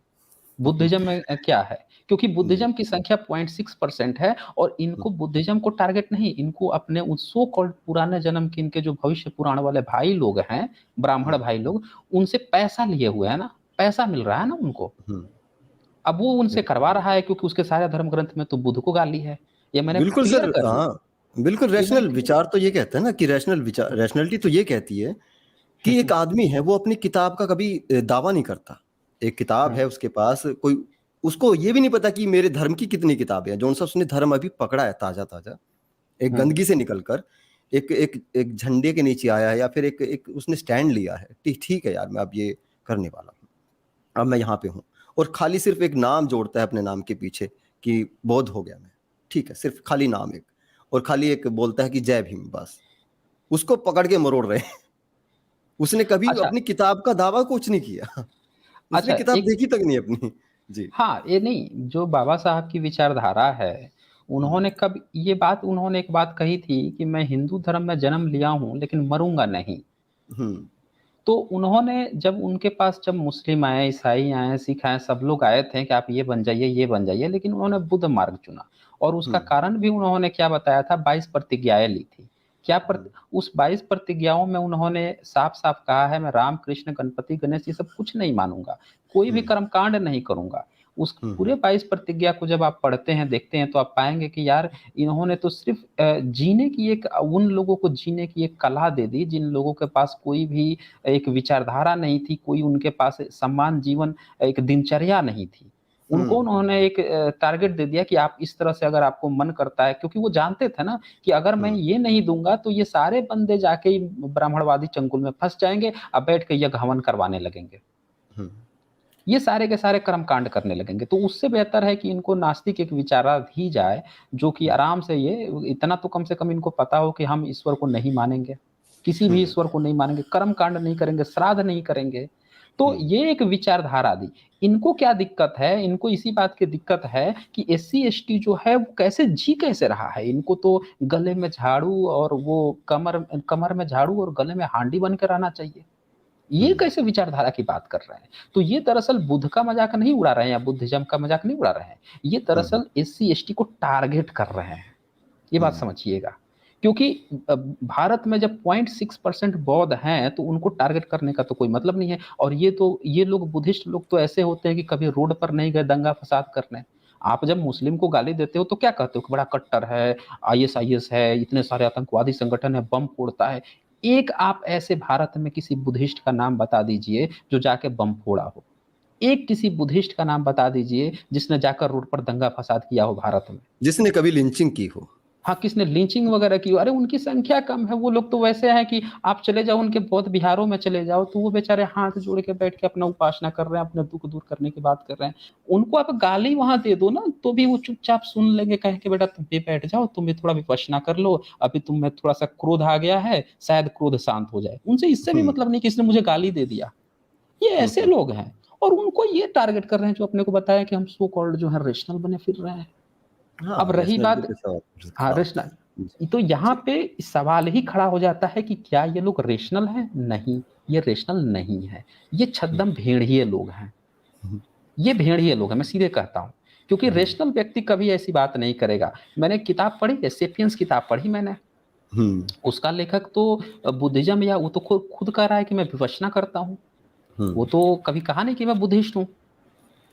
बुद्धिज्म में क्या है? क्योंकि जी बुद्धिज्म की संख्या 0.6% है और इनको बुद्धिज्म को टारगेट नहीं, इनको अपने उस सो कॉल्ड पुराने जन्म के इनके जो भविष्य पुराण वाले भाई लोग हैं, ब्राह्मण हम्म भाई लोग, उनसे पैसा लिए हुए है ना, पैसा मिल रहा है ना उनको। हम्म अब वो उनसे करवा रहा है क्योंकि उसके सारे धर्म ग्रंथ में तो बुद्ध को गाली है। ये मैंने बिल्कुल क्लियर सर, कर दिया। हाँ बिल्कुल। ये मैंने रैशनल क्लियर विचार तो ये कहता है ना कि रैशनल विचार, रैशनलिटी तो ये कहती है कि एक आदमी है वो अपनी किताब का कभी दावा नहीं करता। एक किताब है उसके पास, कोई उसको ये भी नहीं पता कि मेरे धर्म की कितनी किताबें हैं, जो सा उसने धर्म अभी पकड़ा है ताजा ताजा, एक गंदगी से निकलकर एक एक एक झंडे के नीचे आया है, या फिर एक एक उसने स्टैंड लिया है, ठीक है यार मैं अब ये करने वाला हूँ, अब मैं यहाँ पे हूँ। और खाली सिर्फ एक नाम जोड़ता है अपने नाम के पीछे कि बौद्ध हो गया मैं, ठीक है, सिर्फ खाली नाम एक, और खाली एक बोलता है कि जय भीम, बस। उसको पकड़ के मरोड़ रहे हैं। उसने कभी अच्छा, अपनी किताब का दावा कुछ नहीं किया। उसने अच्छा किताब एक, देखी तक नहीं अपनी। जी। हाँ, ये नहीं, जो बाबा साहब की विचारधारा है, हम्म उन्होंने एक बात कही थी कि मैं हिंदू धर्म में जन्म लिया हूँ लेकिन मरूंगा नहीं। हम्म तो उन्होंने, जब उनके पास जब मुस्लिम आए, ईसाई आए, सिख आए, सब लोग आए थे कि आप ये बन जाइए, ये बन जाइए, लेकिन उन्होंने बुद्ध मार्ग चुना। और उसका हम्म कारण भी उन्होंने क्या बताया था, 22 प्रतिज्ञाएं ली थी। हम्म उस 22 प्रतिज्ञाओं में उन्होंने साफ साफ कहा है, मैं राम कृष्ण गणपति गणेश ये सब कुछ नहीं मानूंगा, कोई भी हम्म कर्मकांड नहीं करूंगा। उस हम्म पूरे 22 प्रतिज्ञा को जब आप पढ़ते हैं, देखते हैं, तो आप पाएंगे कि यार, इन्होंने तो सिर्फ जीने की एक, उन लोगों को जीने की एक कला दे दी जिन लोगों के पास कोई भी एक विचारधारा नहीं थी, कोई उनके पास सम्मान जीवन, एक दिनचर्या नहीं थी। उनको हम्म उन्होंने एक टारगेट दे दिया कि आप इस तरह से, अगर आपको मन करता है, क्योंकि वो जानते थे ना कि अगर मैं हम्म ये नहीं दूंगा तो ये सारे बंदे जाके ही ब्राह्मणवादी चंगुल में फंस जाएंगे, अब बैठ के यज्ञ हवन करवाने लगेंगे, हम्म ये सारे के सारे कर्मकांड करने लगेंगे। तो उससे बेहतर है कि इनको नास्तिक एक विचारा दी जाए, जो कि आराम से, ये इतना तो कम से कम इनको पता हो कि हम ईश्वर को नहीं मानेंगे, किसी भी हम्म ईश्वर को नहीं मानेंगे, कर्म कांड नहीं करेंगे, श्राद्ध नहीं करेंगे। तो हम्म ये एक विचारधारा दी। इनको क्या दिक्कत है, इनको इसी बात की दिक्कत है कि एससी एसटी जो है वो कैसे जी कैसे रहा है। इनको तो गले में झाड़ू और वो कमर कमर में झाड़ू और गले में हांडी बन के रहना चाहिए। ये हम्म कैसे विचारधारा की बात कर रहे हैं? तो ये दरअसल बुद्ध का मजाक नहीं उड़ा रहे हैं या बुद्धिज्म का मजाक नहीं उड़ा रहे हैं। ये हम्म दरअसल एससी एसटी को टारगेट कर रहे हैं। ये बात हम्म समझिएगा। क्योंकि भारत में जब 0.6% बौद्ध हैं तो उनको टारगेट करने का तो कोई मतलब नहीं है। और ये लोग, बुद्धिस्ट लोग तो ऐसे होते हैं कि कभी रोड पर नहीं गए दंगा फसाद करने। आप जब मुस्लिम को गाली देते हो तो क्या कहते हो कि बड़ा कट्टर है, आईएसआईएस है, इतने सारे आतंकवादी संगठन है, बम फोड़ता है। एक आप ऐसे भारत में किसी बुद्धिस्ट का नाम बता दीजिए जो जाके बम फोड़ा हो। एक किसी बुद्धिस्ट का नाम बता दीजिए जिसने जाकर रोड पर दंगा फसाद किया हो भारत में। जिसने कभी लिंचिंग की हो। हाँ, किसने लिंचिंग वगैरह की हो? अरे उनकी संख्या कम है, वो लोग तो वैसे हैं कि आप चले जाओ उनके बौद्ध बिहारों में चले जाओ तो वो बेचारे हाथ जोड़ के बैठ के अपना उपासना कर रहे हैं, अपने दुख दूर करने की बात कर रहे हैं। उनको आप गाली वहां दे दो ना तो भी वो चुपचाप सुन लेंगे, कह के बेटा तुम भी बैठ जाओ, तुम भी थोड़ा विपश्यना कर लो, अभी तुम में थोड़ा सा क्रोध आ गया है, शायद क्रोध शांत हो जाए। उनसे इससे भी हम्म मतलब नहीं कि इसने मुझे गाली दे दिया। ये ऐसे हम्म लोग हैं। और उनको ये टारगेट कर रहे हैं जो अपने को बताया कि हम सो कॉल्ड जो है रेशनल बने फिर रहे हैं। अब हाँ, रही रैशनैलिटी बात, पे सवाल हाँ, खड़ा होता है। रेशनल, तो यहाँ जी। पे सवाल ही खड़ा हो जाता है कि क्या ये लोग रेशनल हैं? नहीं, ये रेशनल नहीं है। ये हम्म छद्म भेड़िए लोग हैं। हम्म ये भेड़िए लोग हैं, मैं सीधे कहता हूँ। क्योंकि हम्म रेशनल व्यक्ति कभी ऐसी बात नहीं करेगा। मैंने किताब पढ़ी है, सेपियंस किताब पढ़ी मैंने। हम्म उसका लेखक तो बुद्धिज्म, या वो तो खुद कह रहा है कि मैं विपश्यना करता हूँ। वो हम्म तो कभी कहा नहीं कि मैं बुद्धिस्ट हूँ।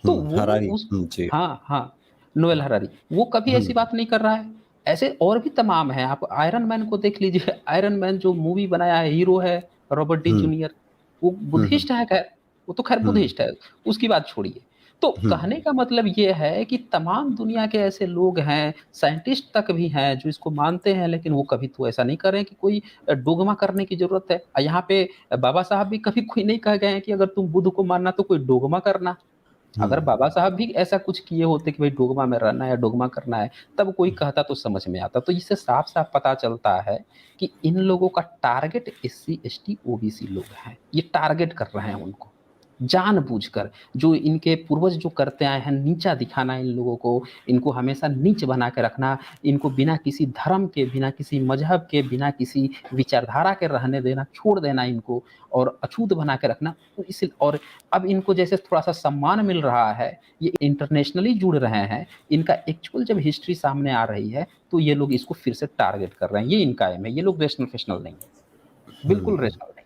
तो वो हरारी। उस, जी। हाँ हाँ, नोएल हरारी, वो कभी ऐसी हम्म बात नहीं कर रहा है। ऐसे और भी तमाम हैं, आप आयरन मैन को देख लीजिए, आयरन मैन जो मूवी बनाया है, हीरो है रॉबर्ट डी हुँ, जूनियर, वो हुँ, हुँ, बुद्धिस्ट है खैर, वो तो खैर हुँ, बुद्धिस्ट है, उसकी बात छोड़िए। तो हुँ, कहने का मतलब ये है कि तमाम दुनिया के ऐसे लोग हैं, साइंटिस्ट तक भी हैं जो इसको मानते हैं, लेकिन वो कभी तो ऐसा नहीं कर रहे हैं कि कोई डोगमा करने की ज़रूरत है। यहाँ पे बाबा साहब भी कभी कोई नहीं कह गए हैं कि अगर तुम बुद्ध को मानना तो कोई डोगमा करना। अगर हुँ, बाबा साहब भी ऐसा कुछ किए होते कि भाई डोगमा में रहना है या डोगमा करना है, तब कोई कहता तो समझ में आता। तो इससे साफ-साफ पता चलता है कि इन लोगों का टारगेट एससी, एसटी, ओबीसी लोग हैं। ये टारगेट कर रहे हैं उनको, जानबूझकर। जो इनके पूर्वज जो करते आए हैं, नीचा दिखाना इन लोगों को, इनको हमेशा नीच बना के रखना, इनको बिना किसी धर्म के, बिना किसी मज़हब के, बिना किसी विचारधारा के रहने देना, छोड़ देना इनको और अछूत बना के रखना। तो इसी और अब इनको जैसे थोड़ा-सा सम्मान मिल रहा है, ये इंटरनेशनली जुड़ रहे हैं, इनका एक्चुअल जब हिस्ट्री सामने आ रही है, तो ये लोग इसको फिर से टारगेट कर रहे हैं, ये इनका एम है, ये लोग रेशनल-फेशनल नहीं है, बिल्कुल हुँ। रेशनल नहीं।